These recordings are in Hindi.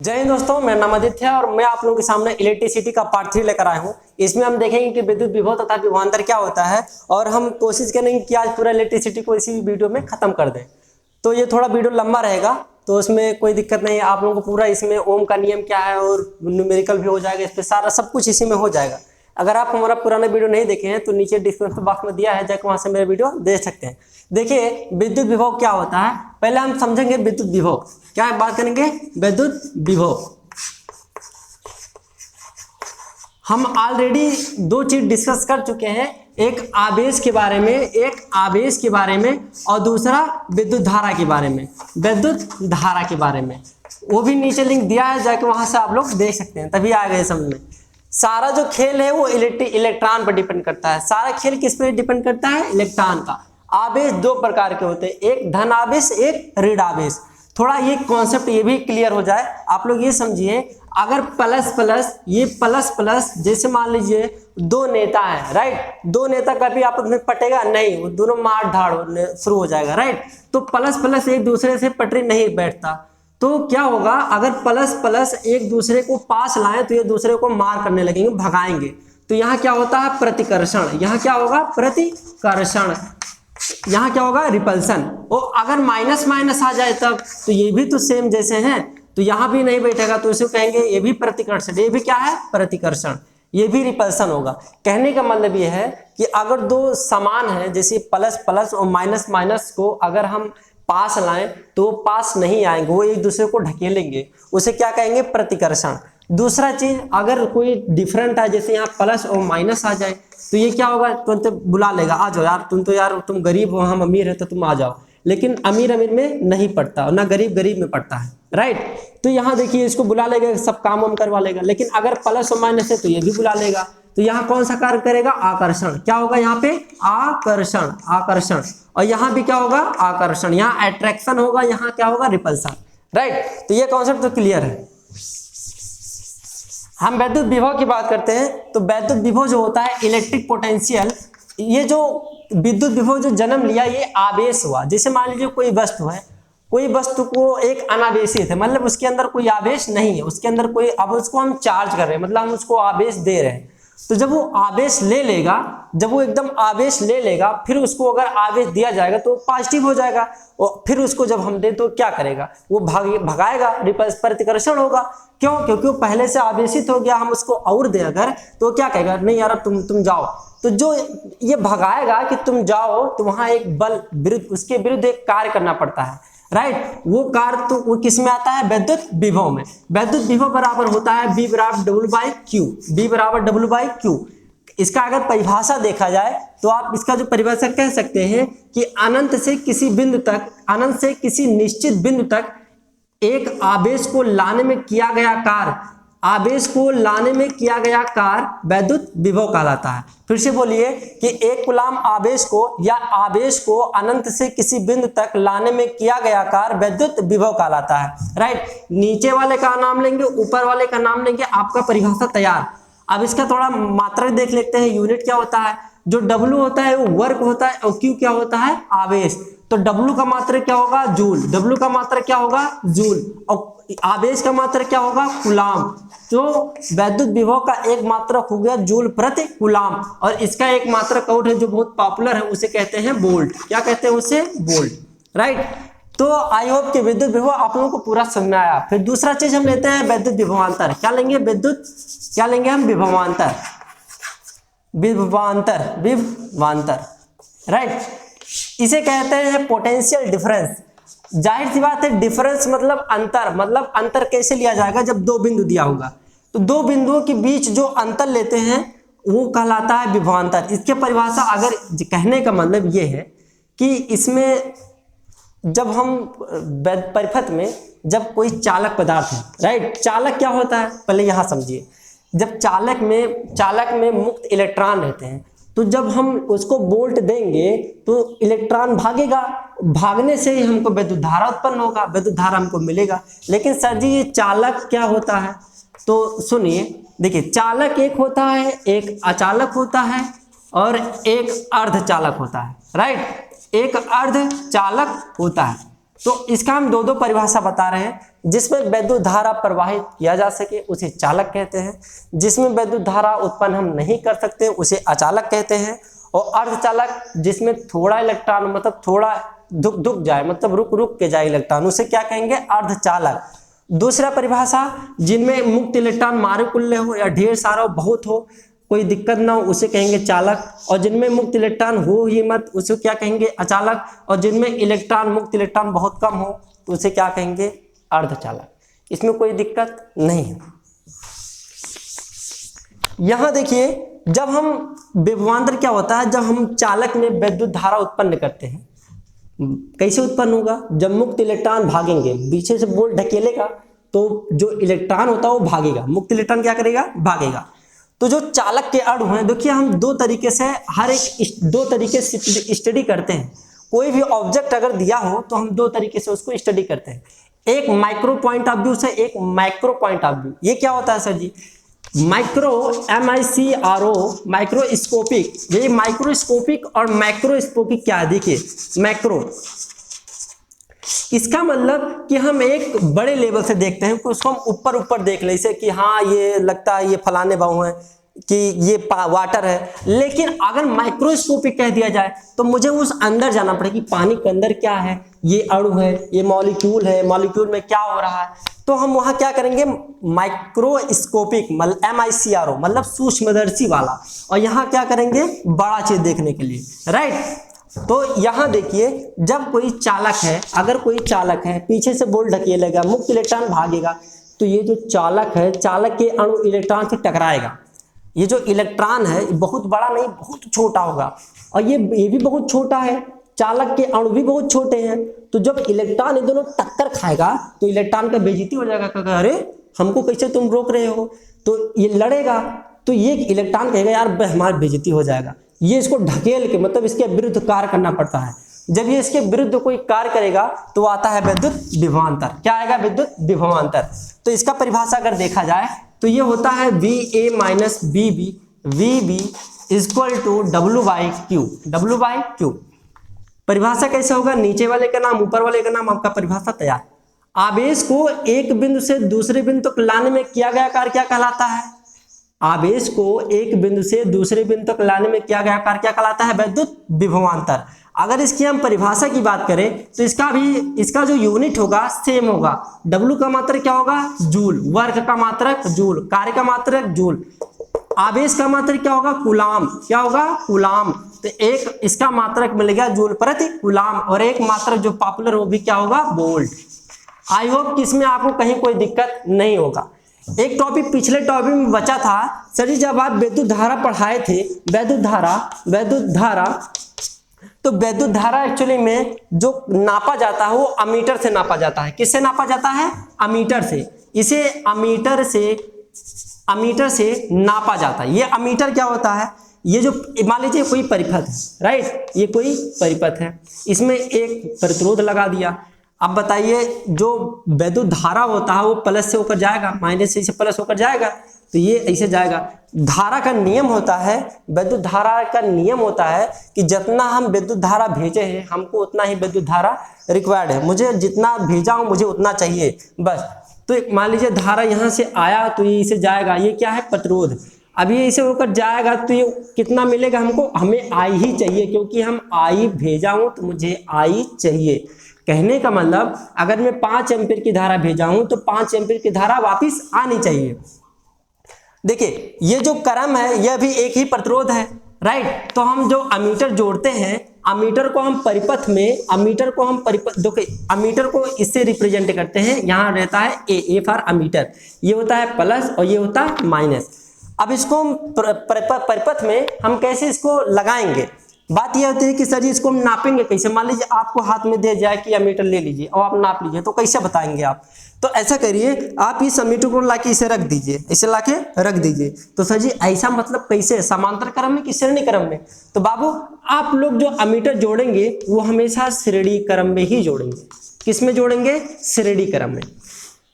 जय हिंद दोस्तों, मेरा नाम आदित्य है और मैं आप लोगों के सामने इलेक्ट्रिसिटी का पार्ट 3 लेकर आया हूँ। इसमें हम देखेंगे कि विद्युत विभव तथा विभवांतर क्या होता है और हम कोशिश करेंगे कि आज पूरा इलेक्ट्रिसिटी को इसी वीडियो में खत्म कर दें। तो ये थोड़ा वीडियो लंबा रहेगा, तो उसमें कोई दिक्कत नहीं है। आप लोगों को पूरा इसमें ओम का नियम क्या है और न्यूमेरिकल भी हो जाएगा, इस पर सारा सब कुछ इसी में हो जाएगा। अगर आप हमारा पुराना वीडियो नहीं देखे हैं तो नीचे डिस्क्रिप्शन बॉक्स में दिया है, जाकर वहां से मेरा वीडियो देख सकते हैं। देखिए विद्युत विभव क्या होता है, पहले हम समझेंगे विद्युत विभव क्या है, बात करेंगे विद्युत विभव। हम ऑलरेडी दो चीज डिस्कस कर चुके हैं, एक आवेश के बारे में और दूसरा विद्युत धारा के बारे में, वो भी नीचे लिंक दिया है, जाके वहां से आप लोग देख सकते हैं, तभी आ गए समझ में। सारा जो खेल है वो इलेक्ट्रॉन पर डिपेंड करता है। सारा खेल किस पे डिपेंड करता है? इलेक्ट्रॉन का। आवेश दो प्रकार के होते हैं, एक धन आवेश, एक ऋण आवेश। थोड़ा ये कॉन्सेप्ट ये भी क्लियर हो जाए, आप लोग ये समझिए, अगर प्लस प्लस, ये प्लस प्लस, जैसे मान लीजिए दो नेता है, राइट, दो नेता कभी आपस में पटेगा नहीं, वो दोनों मार धाड़ शुरू हो जाएगा, राइट। तो प्लस प्लस एक दूसरे से पटरी नहीं बैठता, तो क्या होगा, अगर प्लस प्लस एक दूसरे को पास लाएं तो ये दूसरे को मार करने लगेंगे, भगाएंगे। तो यहाँ क्या होता है? प्रतिकर्षण। यहाँ क्या होगा? प्रतिकर्षण। यहाँ क्या होगा? रिपल्सन। और अगर माइनस माइनस आ जाए तब, तो ये भी तो सेम जैसे हैं, तो यहाँ भी नहीं बैठेगा, तो इसे कहेंगे ये भी प्रतिकर्षण। ये भी क्या है? प्रतिकर्षण। ये भी रिपल्सन होगा। कहने का मतलब ये है कि अगर दो समान है, जैसे प्लस प्लस और माइनस माइनस को अगर हम पास लाएं तो पास नहीं आएंगे, वो एक दूसरे को ढकेलेंगे, उसे क्या कहेंगे? प्रतिकर्षण। दूसरा चीज, अगर कोई डिफरेंट है, जैसे यहाँ प्लस और माइनस आ जाए, तो ये क्या होगा? तुरंत बुला लेगा, आ जाओ यार, तुम गरीब हो, हम अमीर है, तो तुम आ जाओ। लेकिन अमीर अमीर में नहीं पड़ता, ना गरीब गरीब में पड़ता है, राइट। तो यहाँ देखिए, इसको बुला लेगा, सब काम हम करवा लेगा। लेकिन अगर प्लस और माइनस है तो ये भी बुला लेगा। तो यहाँ कौन सा कार्य करेगा? आकर्षण। क्या होगा यहाँ पे? आकर्षण। आकर्षण। और यहाँ भी क्या होगा? आकर्षण। यहाँ अट्रैक्शन होगा, यहाँ क्या होगा? Repulsion, right. तो ये कॉन्सेप्ट तो क्लियर है। हम वैद्युत विभव की बात करते हैं, तो वैद्युत विभव जो होता है, इलेक्ट्रिक पोटेंशियल, ये जो विद्युत विभव जो जन्म लिया, ये आवेश हुआ। जैसे मान लीजिए कोई वस्तु है, कोई वस्तु को एक अनावेशित है, मतलब उसके अंदर कोई आवेश नहीं है, उसके अंदर कोई, अब उसको हम चार्ज कर रहे हैं, मतलब हम उसको आवेश दे रहे हैं। तो जब वो आवेश ले लेगा, जब वो एकदम आवेश ले लेगा, फिर उसको अगर आवेश दिया जाएगा तो पॉजिटिव हो जाएगा, और फिर उसको जब हम दें तो क्या करेगा? वो भगाएगा, रिपल्स, प्रतिकर्षण होगा। क्यों? क्योंकि वो पहले से आवेशित हो गया, हम उसको और दे अगर, तो क्या कहेगा? नहीं यार, तुम जाओ। तो जो ये भगाएगा कि तुम जाओ, तो वहां एक बल विरुद्ध, उसके विरुद्ध एक कार्य करना पड़ता है, राइट। वो कार्य तो वो किस में आता है? विद्युत विभव में। विद्युत विभव बराबर होता है V बराबर W/Q। V बराबर W/Q। इसका अगर परिभाषा देखा जाए तो आप इसका जो परिभाषा कह सकते हैं कि अनंत से किसी बिंदु तक, अनंत से किसी निश्चित बिंदु तक एक आवेश को लाने में किया गया कार्य, आवेश को लाने में किया गया कार्य वैद्युत विभव कहलाता है। फिर से बोलिए कि एक कूलाम आवेश को या आवेश को अनंत से किसी बिंदु तक लाने में किया गया कार्य वैद्युत विभव कहलाता है, राइट। नीचे वाले का नाम लेंगे, ऊपर वाले का नाम लेंगे, आपका परिभाषा तैयार। अब इसका थोड़ा मात्रा देख लेते हैं। यूनिट क्या होता है? जो W होता है वो वर्क होता है, और Q क्या होता है? आवेश। तो W का मात्रा क्या होगा? जूल। W का मात्रा क्या होगा? जूल। और आवेश का मात्रा क्या होगा? कूलाम। तो वैद्युत विभव का एक मात्रक हो गया जूल प्रति कूलाम, और इसका एक मात्रक और है जो बहुत पॉपुलर है, उसे कहते हैं वोल्ट। क्या कहते हैं उसे? Volt, right. तो आई होप कि विद्युत विभव आप लोगों को पूरा समझ में आया। फिर दूसरा चीज हम लेते हैं विद्युत विभवांतर। क्या लेंगे? क्या लेंगे हम? विभवांतर। विभवांतर, राइट। इसे कहते हैं पोटेंशियल डिफरेंस। जाहिर सी बात है, डिफरेंस मतलब अंतर। मतलब अंतर कैसे लिया जाएगा? जब दो बिंदु दिया होगा, तो दो बिंदुओं के बीच जो अंतर लेते हैं वो कहलाता है विभवांतर। इसके परिभाषा अगर कहने का मतलब ये है कि इसमें जब हम परिपथ में, जब कोई चालक पदार्थ है, राइट, चालक क्या होता है पहले यहाँ समझिए। जब चालक में मुक्त इलेक्ट्रॉन रहते हैं, तो जब हम उसको वोल्ट देंगे तो इलेक्ट्रॉन भागेगा, भागने से ही हमको विद्युत धारा उत्पन्न होगा, विद्युत धारा हमको मिलेगा। लेकिन सर जी ये चालक क्या होता है? तो सुनिए, देखिए, चालक एक होता है, एक अचालक होता है और एक अर्धचालक होता है, राइट। एक अर्धचालक होता है। तो इसका हम दो दो परिभाषा बता रहे हैं। जिसमें वैद्युत धारा प्रवाहित किया जा सके उसे चालक कहते हैं, जिसमें वैद्युत धारा उत्पन्न हम नहीं कर सकते उसे अचालक कहते हैं, और अर्धचालक जिसमें थोड़ा इलेक्ट्रॉन मतलब थोड़ा धुक जाए मतलब रुक के जाए इलेक्ट्रॉन, उसे क्या कहेंगे, अर्धचालक। दूसरा परिभाषा, जिनमें मुक्त इलेक्ट्रॉन मारुकुल्य हो या ढेर सारा हो, बहुत हो, कोई दिक्कत ना हो, उसे कहेंगे चालक। और जिनमें मुक्त इलेक्ट्रॉन हो ही मत उसे क्या कहेंगे, अचालक। और जिनमें इलेक्ट्रॉन मुक्त इलेक्ट्रॉन बहुत कम हो तो उसे क्या कहेंगे, अर्धचालक। इसमें कोई दिक्कत नहीं है। यहां देखिए, जब हम विभवांतर क्या होता है, जब हम चालक में वैद्युत धारा उत्पन्न करते हैं, कैसे उत्पन्न होगा, जब मुक्त इलेक्ट्रॉन भागेंगे, पीछे से बोल्ट ढकेलेगा तो जो इलेक्ट्रॉन होता है वो भागेगा, मुक्त इलेक्ट्रॉन क्या करेगा, भागेगा। तो जो चालक के अणु हैं, देखिए हम दो तरीके से दो तरीके से स्टडी करते हैं। कोई भी ऑब्जेक्ट अगर दिया हो तो हम दो तरीके से उसको स्टडी करते हैं, एक माइक्रो पॉइंट ऑफ व्यू से, एक मैक्रो पॉइंट ऑफ व्यू। ये क्या होता है सर जी, माइक्रो MICRO माइक्रोस्कोपिक, ये माइक्रोस्कोपिक और मैक्रोस्कोपिक क्या है, देखिए मैक्रो इसका मतलब कि हम एक बड़े लेवल से देखते हैं, उसको हम ऊपर देख ले, जैसे कि हाँ ये लगता है ये फलाने बाहु है कि ये वाटर है। लेकिन अगर माइक्रोस्कोपिक कह दिया जाए तो मुझे उस अंदर जाना पड़ेगा कि पानी के अंदर क्या है, ये अणु है, ये मॉलिक्यूल है, मॉलिक्यूल में क्या हो रहा है। तो हम वहां क्या करेंगे, माइक्रोस्कोपिक MICRO मतलब सूक्ष्मदर्शी वाला, और यहाँ क्या करेंगे, बड़ा चीज देखने के लिए, राइट। तो यहां देखिए, जब कोई चालक है, अगर कोई चालक है, पीछे से बोल्ट ढकेलेगा, मुक्त इलेक्ट्रॉन भागेगा, तो ये जो चालक है, चालक के अणु इलेक्ट्रॉन से टकराएगा। ये जो इलेक्ट्रॉन है बहुत बड़ा नहीं, बहुत छोटा होगा, और ये भी बहुत छोटा है, चालक के अणु भी बहुत छोटे हैं। तो जब इलेक्ट्रॉन ये दोनों टक्कर खाएगा तो इलेक्ट्रॉन का बेइज्जती हो जाएगा, कहेगा अरे हमको कैसे तुम रोक रहे हो, तो ये लड़ेगा। तो ये इलेक्ट्रॉन कहेगा यार हमारी बेइज्जती हो जाएगा, ये इसको ढकेल के मतलब इसके विरुद्ध कार्य करना पड़ता है। जब ये इसके विरुद्ध कोई कार्य करेगा तो आता है विद्युत विभवांतर। क्या आएगा, विद्युत विभवांतर। तो इसका परिभाषा अगर देखा जाए तो ये होता है VA minus VB, VB equal to W/Q। परिभाषा कैसे होगा, नीचे वाले का नाम ऊपर वाले का नाम, आपका परिभाषा तैयार। आवेश को एक बिंदु से दूसरे बिंदु तक लाने में किया गया कार्य क्या कहलाता है, आवेश को एक बिंदु से दूसरे बिंदु तक लाने में किया गया कार्य क्या कहलाता है, विद्युत विभवांतर। अगर इसकी हम परिभाषा की बात करें तो इसका जो यूनिट होगा सेम होगा। W का मात्रक क्या होगा, जूल, वर्ग का मात्रक जूल, कार्य का मात्रक जूल, आवेश का मात्रक क्या होगा, कूलाम, क्या होगा, कूलाम। तो एक इसका मात्रक मिलेगा जूल प्रति कूलाम, और एक मात्रक जो पॉपुलर वो भी क्या होगा, वोल्ट। आई होप कि इसमें आपको कहीं कोई दिक्कत नहीं होगा। एक टॉपिक पिछले टॉपिक में बचा था सर जी, जब आप विद्युत धारा पढ़ाए थे, विद्युत धारा तो विद्युत धारा एक्चुअली में जो नापा जाता है वो अमीटर से नापा जाता है। किससे नापा जाता है, अमीटर से। इसे अमीटर से नापा जाता है। ये अमीटर क्या होता है, ये जो मान लीजिए कोई परिपथ है, राइट, ये कोई परिपथ है, इसमें एक प्रतिरोध लगा दिया। अब बताइए जो विद्युत धारा होता है वो प्लस से होकर जाएगा, माइनस से प्लस होकर जाएगा, तो ये ऐसे जाएगा। धारा का नियम होता है, विद्युत धारा का नियम होता है कि जितना हम विद्युत धारा भेजे हैं हमको उतना ही विद्युत धारा रिक्वायर्ड है, मुझे जितना भेजा हूं मुझे उतना चाहिए बस। तो मान लीजिए धारा यहाँ से आया तो ये इसे जाएगा, ये क्या है, प्रतिरोध। अब ये इसे होकर जाएगा तो ये कितना मिलेगा हमको, हमें आई ही चाहिए, क्योंकि हम आई भेजा हूं तो मुझे आई चाहिए। कहने का मतलब अगर मैं 5 एम्पीयर की धारा भेजा हूं तो 5 एम्पीयर की धारा वापस आनी चाहिए। देखिए ये जो क्रम है यह भी एक ही प्रतिरोध है, राइट। तो हम जो अमीटर जोड़ते हैं, अमीटर को हम परिपथ में, देखिए अमीटर को इससे रिप्रेजेंट करते हैं, यहाँ रहता है ए फॉर अमीटर, ये होता है प्लस और ये होता है माइनस। अब इसको हम परिपथ में हम कैसे इसको लगाएंगे, बात यह होती है कि सर जी इसको हम नापेंगे कैसे। मान लीजिए आपको हाथ में दे जाए कि अमीटर ले लीजिए और आप नाप लीजिए, तो कैसे बताएंगे आप। तो ऐसा करिए, आप इस अमीटर को लाके इसे रख दीजिए, इसे लाके रख दीजिए। तो सर जी ऐसा मतलब कैसे, समांतर क्रम में कि श्रेणी क्रम में। तो बाबू आप लोग जो अमीटर जोड़ेंगे वो हमेशा श्रेणी क्रम में ही जोड़ेंगे। किस में जोड़ेंगे, श्रेणी क्रम में।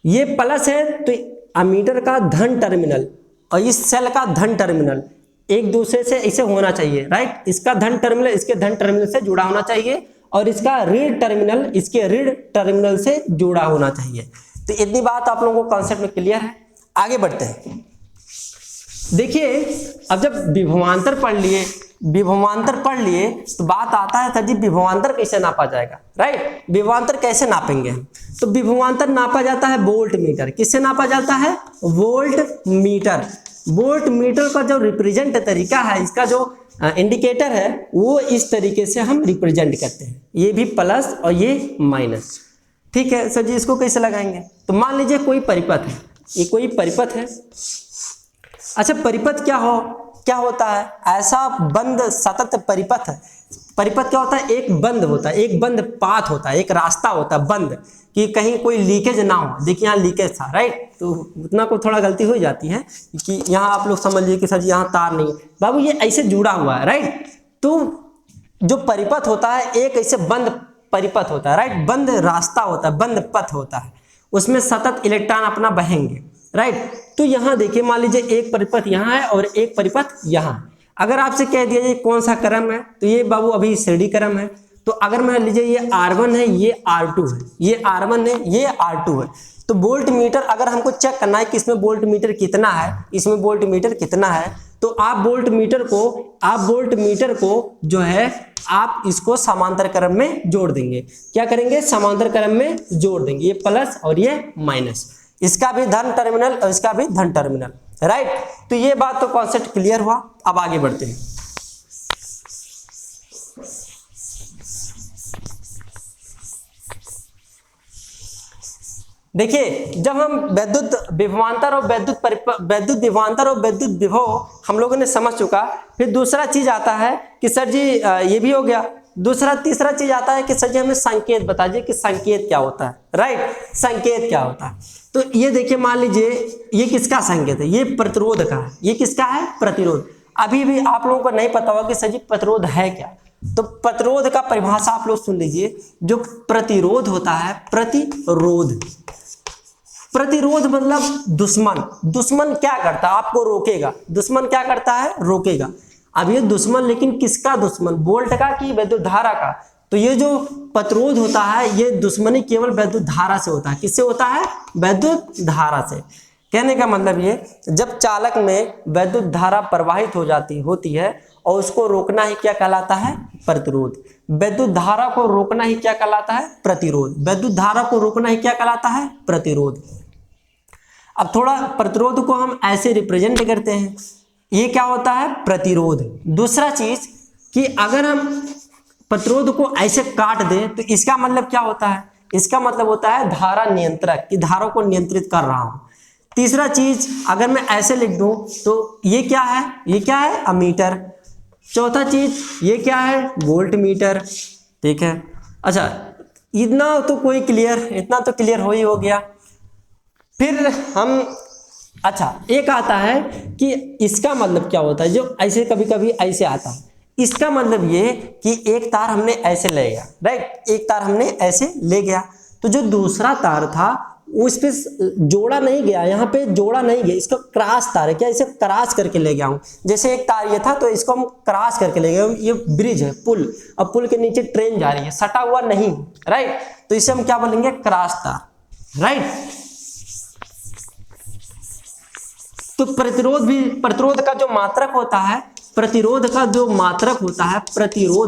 ये प्लस है तो अमीटर का धन टर्मिनल और इस सेल का धन टर्मिनल एक दूसरे से ऐसे होना चाहिए, राइट। इसका धन टर्मिनल इसके धन टर्मिनल से जुड़ा होना चाहिए और इसका रीड टर्मिनल इसके रीड टर्मिनल से जुड़ा होना चाहिए। तो इतनी बात आप लोगों को कॉन्सेप्ट में क्लियर है। आगे बढ़ते हैं। देखिए अब जब विभवांतर पढ़ लिए तो बात आता है सर जी विभवांतर कैसे नापा जाएगा, राइट। विभवांतर कैसे नापेंगे हम? तो विभवांतर नापा जाता है वोल्ट मीटर। किससे नापा जाता है? Volt meter. वोल्ट मीटर का जो रिप्रेजेंट तरीका है, इसका जो इंडिकेटर है वो इस तरीके से हम रिप्रेजेंट करते हैं, ये भी प्लस और ये माइनस। ठीक है सर जी, इसको कैसे लगाएंगे? तो मान लीजिए कोई परिपथ है, ये कोई परिपथ है। अच्छा परिपथ क्या होता है? ऐसा बंद सतत परिपथ। परिपथ क्या होता है? एक बंद होता है, एक बंद पाथ होता है, एक रास्ता होता है बंद, कि कहीं कोई लीकेज ना हो। देखिए यहाँ लीकेज था, राइट, तो उतना को थोड़ा गलती हो जाती है कि यहाँ आप लोग समझ लीजिए कि सर जी यहाँ तार नहीं है बाबू, ये ऐसे जुड़ा हुआ है, राइट। तो जो परिपथ होता है एक ऐसे बंद परिपथ होता है, राइट, बंद रास्ता होता है, बंद पथ होता है, उसमें सतत इलेक्ट्रॉन अपना बहेंगे, राइट। तो यहाँ देखिए मान लीजिए एक परिपथ यहाँ है और एक परिपथ यहाँ। अगर आपसे कह दिया जाए कौन सा क्रम है, तो ये बाबू अभी श्रेणी क्रम है। तो अगर मान लीजिए ये R1 है, ये R2 है, ये R1 है, ये R2 है, तो वोल्ट मीटर अगर हमको चेक करना है कि इसमें वोल्ट मीटर कितना है, इसमें वोल्ट मीटर कितना है, तो आप वोल्ट मीटर को जो है आप इसको समांतर क्रम में जोड़ देंगे। क्या करेंगे? समांतर क्रम में जोड़ देंगे, ये प्लस और ये माइनस, इसका भी धन टर्मिनल और इसका भी धन टर्मिनल, राइट। तो ये बात तो कॉन्सेप्ट क्लियर हुआ। अब आगे बढ़ते हैं। देखिए जब हम विद्युत विभवांतर और विद्युत विभवांतर और विद्युत विभव हम लोगों ने समझ चुका, फिर दूसरा चीज आता है कि सर जी ये भी हो गया। तीसरा चीज आता है कि सर जी हमें संकेत बता दीजिए कि संकेत क्या होता है, राइट, संकेत क्या होता है। तो ये देखिए मान लीजिए ये किसका संकेत है? ये प्रतिरोध का है। ये किसका है? प्रतिरोध। अभी भी आप लोगों को नहीं पता होगा कि सर जी प्रतिरोध है क्या। तो प्रतिरोध का परिभाषा आप लोग सुन लीजिए। जो प्रतिरोध होता है, प्रतिरोध मतलब दुश्मन क्या करता है? आपको रोकेगा। दुश्मन क्या करता है? रोकेगा। अब ये दुश्मन, लेकिन किसका दुश्मन? वोल्ट का कि विद्युत धारा का? तो ये जो प्रतिरोध होता है ये दुश्मनी केवल विद्युत धारा से होता है। किससे होता है? विद्युत धारा से। कहने का मतलब ये, जब चालक में विद्युत धारा प्रवाहित होती है और उसको रोकना ही क्या कहलाता है? प्रतिरोध। विद्युत धारा को रोकना ही क्या कहलाता है? प्रतिरोध। विद्युत धारा को रोकना ही क्या कहलाता है? प्रतिरोध। अब थोड़ा प्रतिरोध को हम ऐसे रिप्रेजेंट करते हैं, ये क्या होता है? प्रतिरोध। दूसरा चीज कि अगर हम प्रतिरोध को ऐसे काट दें तो इसका मतलब क्या होता है? इसका मतलब होता है धारा नियंत्रक, कि धारा को नियंत्रित कर रहा हूं। तीसरा चीज अगर मैं ऐसे लिख दूं तो ये क्या है? ये क्या है? अमीटर। चौथा चीज ये क्या है? Volt meter. ठीक है, अच्छा इतना तो क्लियर हो ही हो गया। फिर हम अच्छा एक आता है कि इसका मतलब क्या होता है, जो ऐसे कभी कभी ऐसे आता है। इसका मतलब ये कि एक तार हमने ऐसे ले गया, राइट, एक तार हमने ऐसे ले गया, तो जो दूसरा तार था उस पे जोड़ा नहीं गया, यहाँ पे जोड़ा नहीं गया, इसका क्रॉस तार है। क्या? इसे क्रॉस करके ले गया हूँ। जैसे एक तार ये था तो इसको हम क्रॉस करके ले गए। ये ब्रिज है, पुल, अब पुल के नीचे ट्रेन जा रही है, सटा हुआ नहीं, राइट, तो इसे हम क्या बोलेंगे? क्रॉस तार, राइट। तो प्रतिरोध का जो मात्रक होता है, प्रतिरोध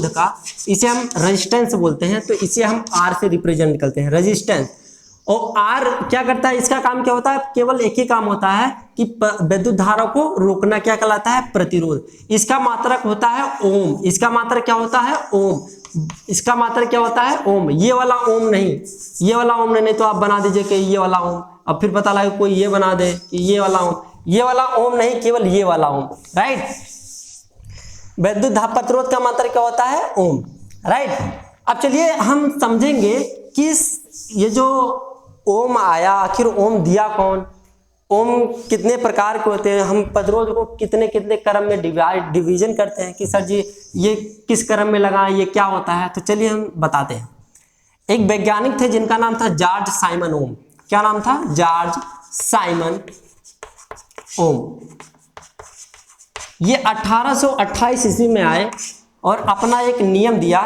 का इसे हम रेजिस्टेंस बोलते हैं। तो इसे हम R से रिप्रेजेंट करते हैं, रेजिस्टेंस। और R क्या करता है? इसका काम क्या होता है? केवल एक ही काम होता है कि विद्युत धारा को रोकना। क्या कहलाता है? प्रतिरोध। इसका मात्रक होता है ओम। इसका मात्रक क्या होता है? ओम। इसका मात्रक क्या होता है? ओम। ये वाला ओम नहीं, ये वाला ओम नहीं, तो आप बना दीजिए कि ये वाला ओम। अब फिर पता लगे कोई ये बना दे कि ये वाला ओम, ये वाला ओम नहीं, केवल ये वाला ओम, राइट। विद्युत प्रतिरोध का मात्रक क्या होता है? ओम, राइट। अब चलिए हम समझेंगे कि ये जो ओम आया, आखिर ओम दिया कौन? ओम कितने प्रकार के होते हैं? हम प्रतिरोध को कितने कितने क्रम में डिवीजन करते हैं कि सर जी ये किस क्रम में लगा, ये क्या होता है? तो चलिए हम बताते हैं। एक वैज्ञानिक थे जिनका नाम था जॉर्ज साइमन ओम। क्या नाम था? जॉर्ज साइमन ओम। ये 1828 ईस्वी में आए और अपना एक नियम दिया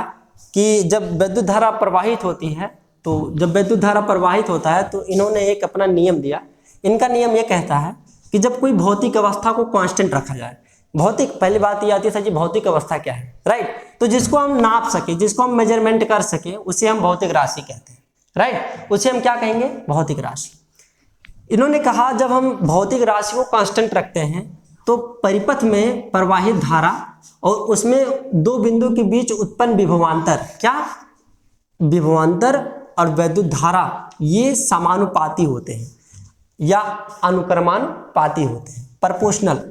कि जब विद्युत धारा प्रवाहित होती है, तो जब विद्युत धारा प्रवाहित होता है तो इन्होंने एक अपना नियम दिया। इनका नियम ये कहता है कि जब कोई भौतिक अवस्था को कांस्टेंट रखा जाए, भौतिक, पहली बात ये आती है सर जी भौतिक अवस्था क्या है, राइट, तो जिसको हम नाप सके, जिसको हम मेजरमेंट कर सके, उसे हम भौतिक राशि कहते हैं, राइट, उसे हम क्या कहेंगे, भौतिक राशि। इन्होंने कहा जब हम भौतिक राशि को कांस्टेंट रखते हैं तो परिपथ में प्रवाहित धारा और उसमें दो बिंदु के बीच उत्पन्न विभवांतर, क्या, विभवांतर और विद्युत धारा, ये समानुपाती होते हैं या अनुक्रमानुपाती होते हैं, प्रोपोर्शनल,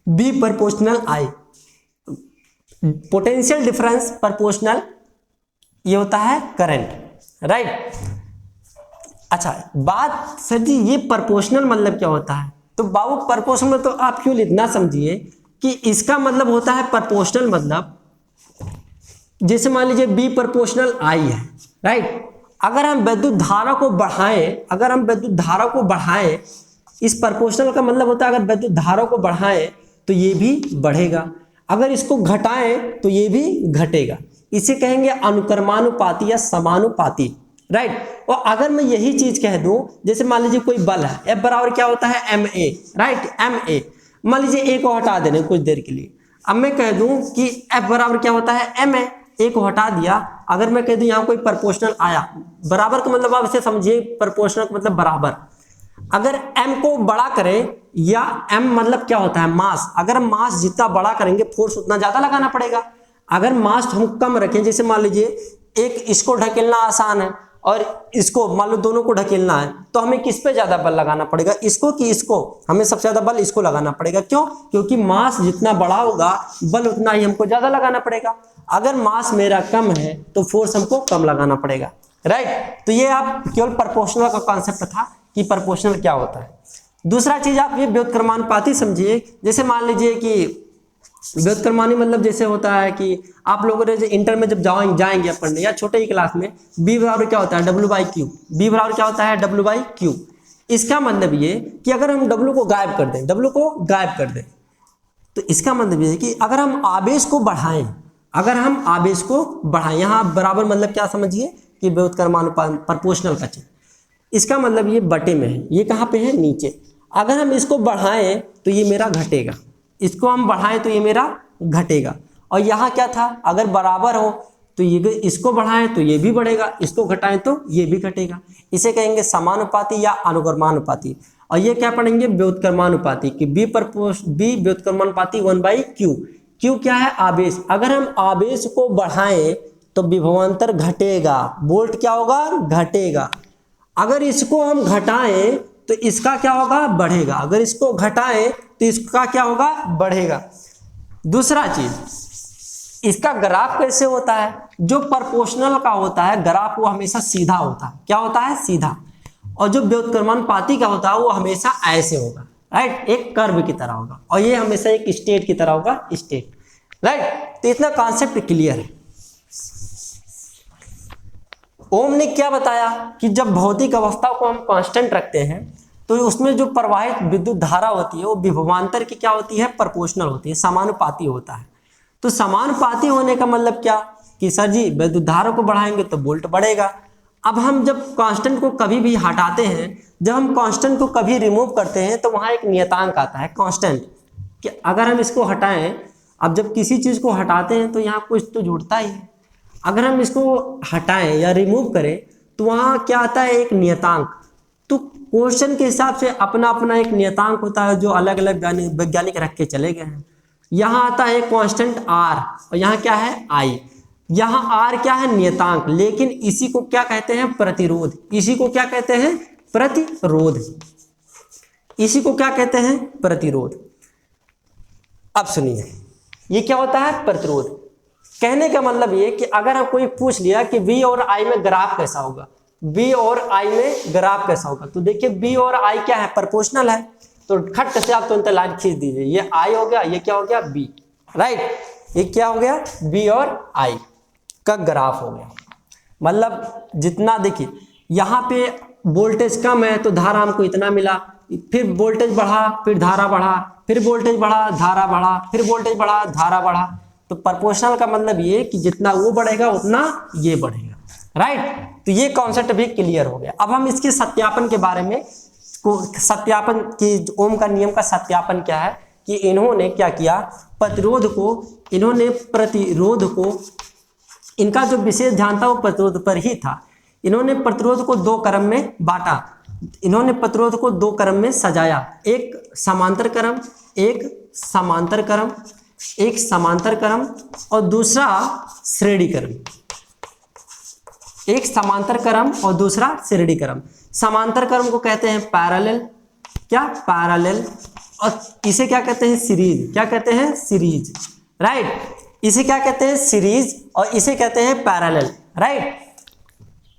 बी प्रोपोर्शनल आई, पोटेंशियल डिफरेंस प्रोपोर्शनल, ये होता है करंट, राइट। अच्छा बात सर जी ये प्रोपोर्शनल मतलब क्या होता है, तो बाबू प्रोपोर्शनल तो आप क्यों इतना समझिए कि इसका मतलब होता है प्रोपोर्शनल मतलब, जैसे मान लीजिए बी प्रोपोर्शनल आई है, राइट, अगर हम विद्युत धारा को बढ़ाएं, अगर हम विद्युत धारा को बढ़ाएं, इस प्रोपोर्शनल का मतलब होता है अगर विद्युत धारा को बढ़ाएं तो ये भी बढ़ेगा, अगर इसको घटाएं तो ये भी घटेगा, इसे कहेंगे अनुक्रमानुपाती या समानुपाती, राइट। और अगर मैं यही चीज कह दूं, जैसे मान लीजिए कोई बल है, F बराबर क्या होता है M A, right, M A, मान लीजिए ए को हटा देने कुछ देर के लिए, अब मैं कह दूं कि F बराबर क्या होता है एम ए को हटा दिया, अगर मैं कह दूं यहाँ कोई प्रोपोर्शनल आया, बराबर का मतलब आप इसे समझिए, प्रोपोर्शनल का मतलब बराबर, अगर m को बड़ा करें, या m मतलब क्या होता है मास, अगर हम मास जितना बड़ा करेंगे फोर्स उतना ज्यादा लगाना पड़ेगा, अगर मास हम कम रखें, जैसे मान लीजिए एक इसको ढकेलना आसान है और इसको मान लो दोनों को ढकेलना है, तो हमें किस पे ज्यादा बल लगाना पड़ेगा, इसको कि इसको, हमें सबसे ज्यादा बल इसको लगाना पड़ेगा, क्यों, क्योंकि मास जितना बड़ा होगा बल उतना ही हमको ज्यादा लगाना पड़ेगा, अगर मास मेरा कम है तो फोर्स हमको कम लगाना पड़ेगा, राइट। तो ये आप केवल प्रोपोर्शनल का कॉन्सेप्ट था कि प्रोपोर्शनल क्या होता है। दूसरा चीज आप ये व्युत्क्रमानुपाती समझिए, जैसे मान लीजिए कि व्युत्क्रमानी मतलब जैसे होता है कि आप लोगों ने इंटर में जब जाएंगे पढ़ने या छोटे ही क्लास में, बी बराबर क्या होता है डब्ल्यू बाई क्यू, बी बराबर क्या होता है डब्ल्यू बाई क्यू। इसका मतलब ये कि अगर हम डब्ल्यू को गायब कर दें, डब्ल्यू को गायब कर दें, तो इसका मतलब ये है कि अगर हम आवेश को बढ़ाएं, अगर हम आवेश को बढ़ाएं, यहाँ बराबर मतलब क्या समझिए कि व्युत्क्रमानुपाती प्रोपोर्शनल का चिन्ह, इसका मतलब ये बटे में है, ये कहाँ पे है नीचे, अगर हम इसको बढ़ाएं तो ये मेरा घटेगा, इसको हम बढ़ाएं तो ये मेरा घटेगा, और यहाँ क्या था अगर बराबर हो तो ये इसको बढ़ाएं तो ये भी बढ़ेगा, इसको घटाएं तो ये भी घटेगा, इसे कहेंगे समानुपाती या अनुक्रमानुपाती। और ये क्या पढ़ेंगे व्युत्क्रमानुपाती कि बी व्युत्क्रमानुपाती 1/q, क्यू क्या है आवेश, अगर हम आवेश को बढ़ाएं तो विभवांतर घटेगा, वोल्ट क्या होगा घटेगा, अगर इसको हम घटाएं तो इसका क्या होगा बढ़ेगा, अगर इसको घटाएं तो इसका क्या होगा बढ़ेगा। दूसरा चीज इसका ग्राफ कैसे होता है, जो प्रोपोर्शनल का होता है ग्राफ वो हमेशा सीधा होता है, क्या होता है सीधा, और जो व्युत्क्रमानुपाती का होता है वो हमेशा ऐसे होगा, राइट, एक कर्व की तरह होगा, और ये हमेशा एक स्टेट की तरह होगा, स्टेट, राइट। तो इतना कॉन्सेप्ट क्लियर है। ओम ने क्या बताया कि जब भौतिक अवस्था को हम कांस्टेंट रखते हैं तो उसमें जो प्रवाहित विद्युत धारा होती है वो विभवांतर की क्या होती है प्रोपोर्शनल होती है, समानुपाती होता है। तो समानुपाती होने का मतलब क्या कि सर जी विद्युत धारा को बढ़ाएंगे तो वोल्ट बढ़ेगा। अब हम जब कांस्टेंट को कभी भी हटाते हैं, जब हम कांस्टेंट को कभी रिमूव करते हैं तो वहाँ एक नियतांक आता है कांस्टेंट, कि अगर हम इसको हटाएं, अब जब किसी चीज़ को हटाते हैं तो यहाँ कुछ तो जुड़ता ही है, अगर हम इसको हटाएं या रिमूव करें तो वहाँ क्या आता है एक नियतांक। तो क्वेश्चन के हिसाब से अपना अपना एक नियतांक होता है जो अलग अलग वैज्ञानिक रख के चले गए हैं। यहाँ आता है कांस्टेंट आर और यहाँ क्या है आई, यहाँ आर क्या है नियतांक, लेकिन इसी को क्या कहते हैं प्रतिरोध, इसी को क्या कहते हैं प्रतिरोध, इसी को क्या कहते हैं प्रतिरोध। अब सुनिए ये क्या होता है प्रतिरोध। कहने का मतलब ये कि अगर हम कोई पूछ लिया कि V और I में ग्राफ कैसा होगा, V और I में ग्राफ कैसा होगा, तो देखिए V और I क्या है प्रोपोर्शनल है, तो खट से आप तुरंत लाइन खींच दीजिए, ये I हो गया, ये क्या हो गया B, राइट, ये क्या हो गया V और I का ग्राफ हो गया। मतलब जितना देखिए यहाँ पे वोल्टेज कम है तो धारा हमको इतना मिला, फिर वोल्टेज बढ़ा फिर धारा बढ़ा, फिर वोल्टेज बढ़ा धारा बढ़ा, फिर वोल्टेज बढ़ा धारा बढ़ा, तो प्रोपोर्शनल का मतलब ये कि जितना वो बढ़ेगा उतना ये बढ़ेगा, राइट। तो ये कॉन्सेप्ट भी क्लियर हो गया। अब हम इसके सत्यापन के बारे में, सत्यापन की ओम का नियम का सत्यापन क्या है कि इन्होंने क्या किया, प्रतिरोध को इनका जो विशेष ध्यान था वो प्रतिरोध पर ही था। इन्होंने प्रतिरोध को दो क्रम में बांटा, इन्होंने प्रतिरोध को दो क्रम में सजाया, एक समांतर क्रम और दूसरा श्रेणी क्रम, एक समांतर क्रम और दूसरा श्रेणी क्रम। समांतर क्रम को कहते हैं पैरेलल, पैरेलल, और इसे क्या कहते हैं, सीरीज, राइट। इसे क्या कहते हैं, सीरीज, और इसे कहते हैं पैरेलल, राइट।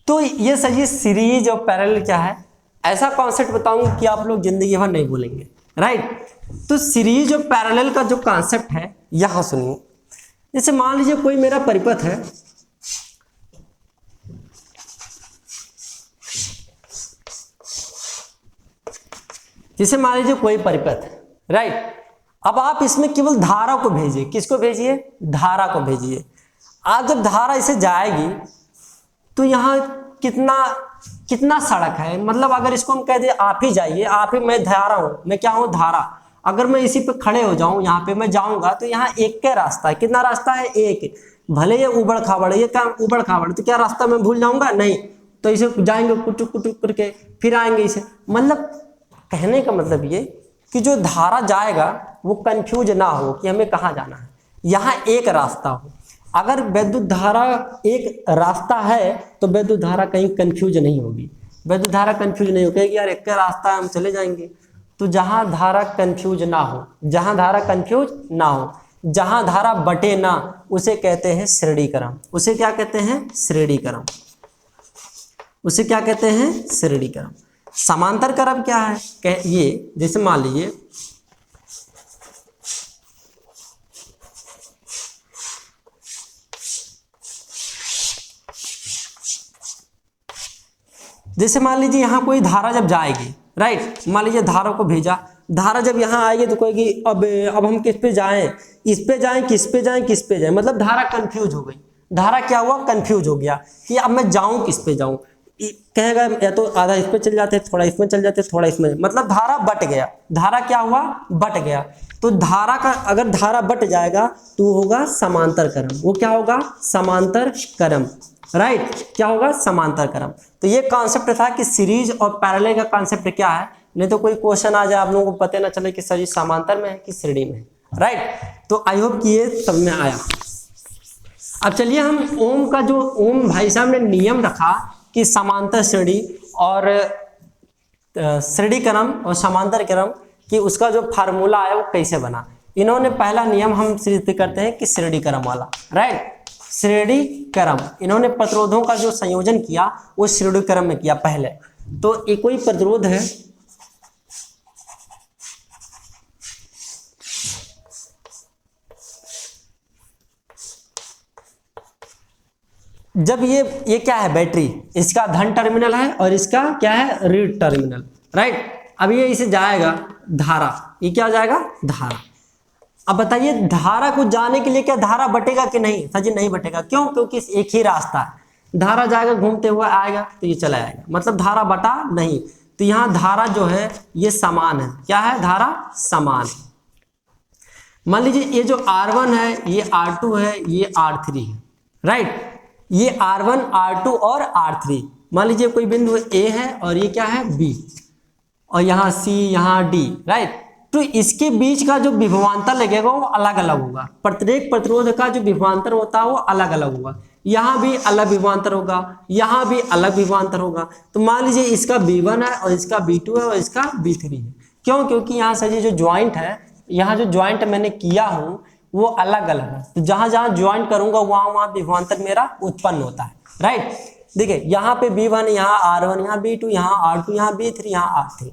तो ये सही सीरीज और पैरेलल क्या है, ऐसा कॉन्सेप्ट बताऊंगा कि आप लोग जिंदगी भर नहीं भूलेंगे, राइट। तो सीरीज और पैरेलल का जो कॉन्सेप्ट है यहां सुनिए। जैसे मान लीजिए कोई मेरा परिपथ है, जैसे मान लीजिए कोई परिपथ है, राइट। अब आप इसमें केवल धारा को भेजिए, किसको भेजिए, धारा को भेजिए। आज जब धारा इसे जाएगी तो यहाँ कितना सड़क है, मतलब अगर इसको हम कह दें आप ही जाइए, आप ही, मैं धारा हूं, मैं क्या हूं, धारा। अगर मैं इसी पे खड़े हो जाऊं, यहाँ पे मैं जाऊंगा तो यहाँ एक का रास्ता है, कितना रास्ता है, एक। भले ये उबड़ खाबड़, ये क्या उबड़ खाबड़, तो क्या रास्ता मैं भूल जाऊंगा, नहीं। तो इसे जाएंगे कुटुक कुटुक करके, फिर आएंगे इसे। मतलब कहने का मतलब ये कि जो धारा जाएगा वो कंफ्यूज ना हो कि हमें कहाँ जाना है, यहाँ एक रास्ता हो। अगर वैद्युत धारा एक रास्ता है तो वैद्युत धारा कहीं कंफ्यूज नहीं होगी, वैद्युत धारा कंफ्यूज नहीं होगी कि यार एक का रास्ता है हम चले जाएंगे। तो जहाँ धारा कंफ्यूज ना हो, जहाँ धारा बटे ना, उसे कहते हैं श्रेणी क्रम। उसे क्या कहते हैं, श्रेणी क्रम। उसे क्या कहते हैं, श्रेणी क्रम। समांतर क्रम क्या है, ये जैसे मान लीजिए यहाँ कोई धारा जब जाएगी, राइट। मान लीजिए धारा को भेजा, धारा जब यहाँ आएगी तो कहेगी अब हम किस पे जाएं, इस पे जाएं, किस पे जाएं, मतलब धारा कंफ्यूज हो गई। धारा क्या हुआ, कंफ्यूज हो गया कि अब मैं जाऊं किस पे जाऊं। कहेगा या तो आधा इस पे चल जाते, थोड़ा इसमें चल जाते, थोड़ा इसमें, मतलब धारा बट गया। धारा क्या हुआ, बट गया। तो धारा का अगर धारा बट जाएगा तो होगा समांतर क्रम। वो क्या होगा, समांतर क्रम, राइट। क्या होगा, समांतर क्रम। तो ये कॉन्सेप्ट था कि सीरीज और पैरेलल का कॉन्सेप्ट क्या है, नहीं तो कोई क्वेश्चन आ जाए आप लोगों को पता ना चले कि सर ये समांतर में है कि श्रेणी में है, राइट। तो आई होप कि ये सब में आया। अब चलिए हम ओम का जो ओम भाई साहब ने नियम रखा कि समांतर श्रेणी और श्रेणी क्रम और समांतर क्रम कि उसका जो फार्मूला है वो कैसे बना। इन्होंने पहला नियम हम सिद्ध करते हैं कि श्रेणी क्रम वाला, राइट। श्रेणी क्रम, इन्होंने प्रतिरोधों का जो संयोजन किया वो श्रेणी क्रम में किया पहले। तो एक कोई प्रतिरोध है, जब ये क्या है, बैटरी, इसका धन टर्मिनल है और इसका क्या है, ऋण टर्मिनल, राइट। अब ये इसे जाएगा धारा, ये क्या जाएगा, धारा। अब बताइए धारा को जाने के लिए क्या धारा बटेगा कि नहीं, सर जी नहीं बटेगा। क्यों, क्योंकि एक ही रास्ता है। धारा जाएगा घूमते हुए आएगा तो ये चला जाएगा, मतलब धारा बटा नहीं। तो यहाँ धारा जो है ये समान है, क्या है, धारा समान है। मान लीजिए ये जो R1 है ये R2 है, ये R3 है, राइट। ये R1 R2 और R3, मान लीजिए कोई बिंदु A है और ये क्या है, B, और यहाँ C, यहाँ D, राइट। तो इसके बीच का जो विभवांतर लगेगा वो अलग अलग होगा। प्रत्येक प्रतिरोध का जो विभवांतर होता है वो अलग अलग होगा। यहाँ भी अलग विभवांतर होगा, यहाँ भी अलग विभवांतर होगा। तो मान लीजिए इसका B1 है और इसका B2 है और इसका B3 है। क्यों, क्योंकि यहाँ से जो ज्वाइंट है, यहाँ जो ज्वाइंट मैंने किया हूँ वो अलग अलग है। तो जहां जहां ज्वाइंट करूंगा वहां विभवांतर मेरा उत्पन्न होता है, राइट। देखिए यहाँ पे B1, यहाँ R1, यहाँ B2, यहाँ R2, यहाँ B3, यहाँ R3।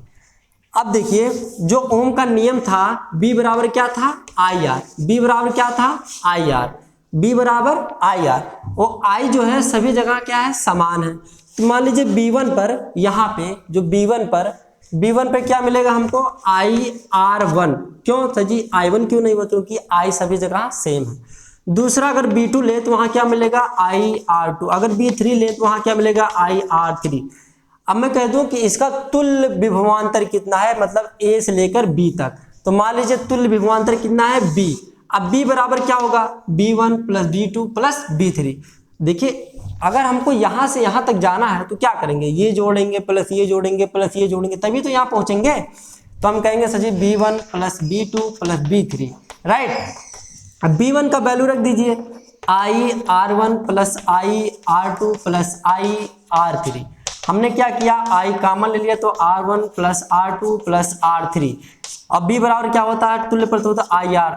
अब देखिए जो ओम का नियम था, B बराबर क्या था, IR। B बराबर क्या था, IR। B बराबर IR। वो I जो है सभी जगह क्या है, समान है। तो मान लीजिए B1 पर, यहाँ पे जो B1 पे क्या मिलेगा हमको, IR1। क्यों सर जी I1 क्यों नहीं हुआ, क्योंकि I सभी जगह सेम है। दूसरा अगर B2 ले तो वहां क्या मिलेगा IR2, अगर B3 ले तो वहां क्या मिलेगा IR3। अब मैं कह दूं कि इसका तुल्य विभवांतर कितना है, मतलब A से लेकर B तक, तो मान लीजिए तुल्य विभवांतर कितना है B। अब B बराबर क्या होगा B1 plus B2 plus B3। देखिए अगर हमको यहां से यहां तक जाना है तो क्या करेंगे, ये जोड़ेंगे प्लस ये जोड़ेंगे प्लस ये जोड़ेंगे तभी तो यहां पहुंचेंगे। तो हम कहेंगे सर जी B1 plus B2 plus B3, right. अब B1 का वैल्यू रख दीजिए IR1 plus IR2 plus IR3। हमने क्या किया I कॉमन ले लिया तो R1 plus R2 plus R3। अब B बराबर क्या होता है, तुल्य प्रत्यय होता है IR,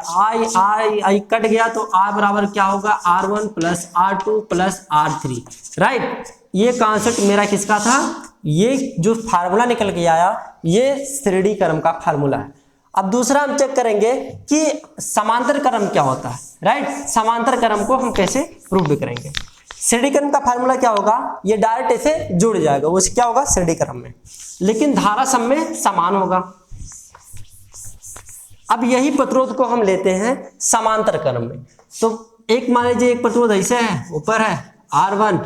I कट गया तो R बराबर क्या होगा R1 plus R2 plus R3, right. ये कॉन्सेप्ट मेरा किसका था, ये जो फार्मूला निकल के आया ये श्रेणी क्रम का फार्मूला है। अब दूसरा हम चेक करेंगे कि समांतर क्रम क्या होता है, राइट। समांतर क्रम को हम कैसे प्रूव करेंगे। श्रेणी क्रम का फार्मूला क्या होगा, ये डायरेक्ट ऐसे जुड़ जाएगा, वो क्या होगा श्रेणी क्रम में, लेकिन धारा सब में समान होगा। अब यही प्रतिरोध को हम लेते हैं समांतर क्रम में। तो एक मान लीजिए एक प्रतिरोध ऐसे है, ऊपर है R1,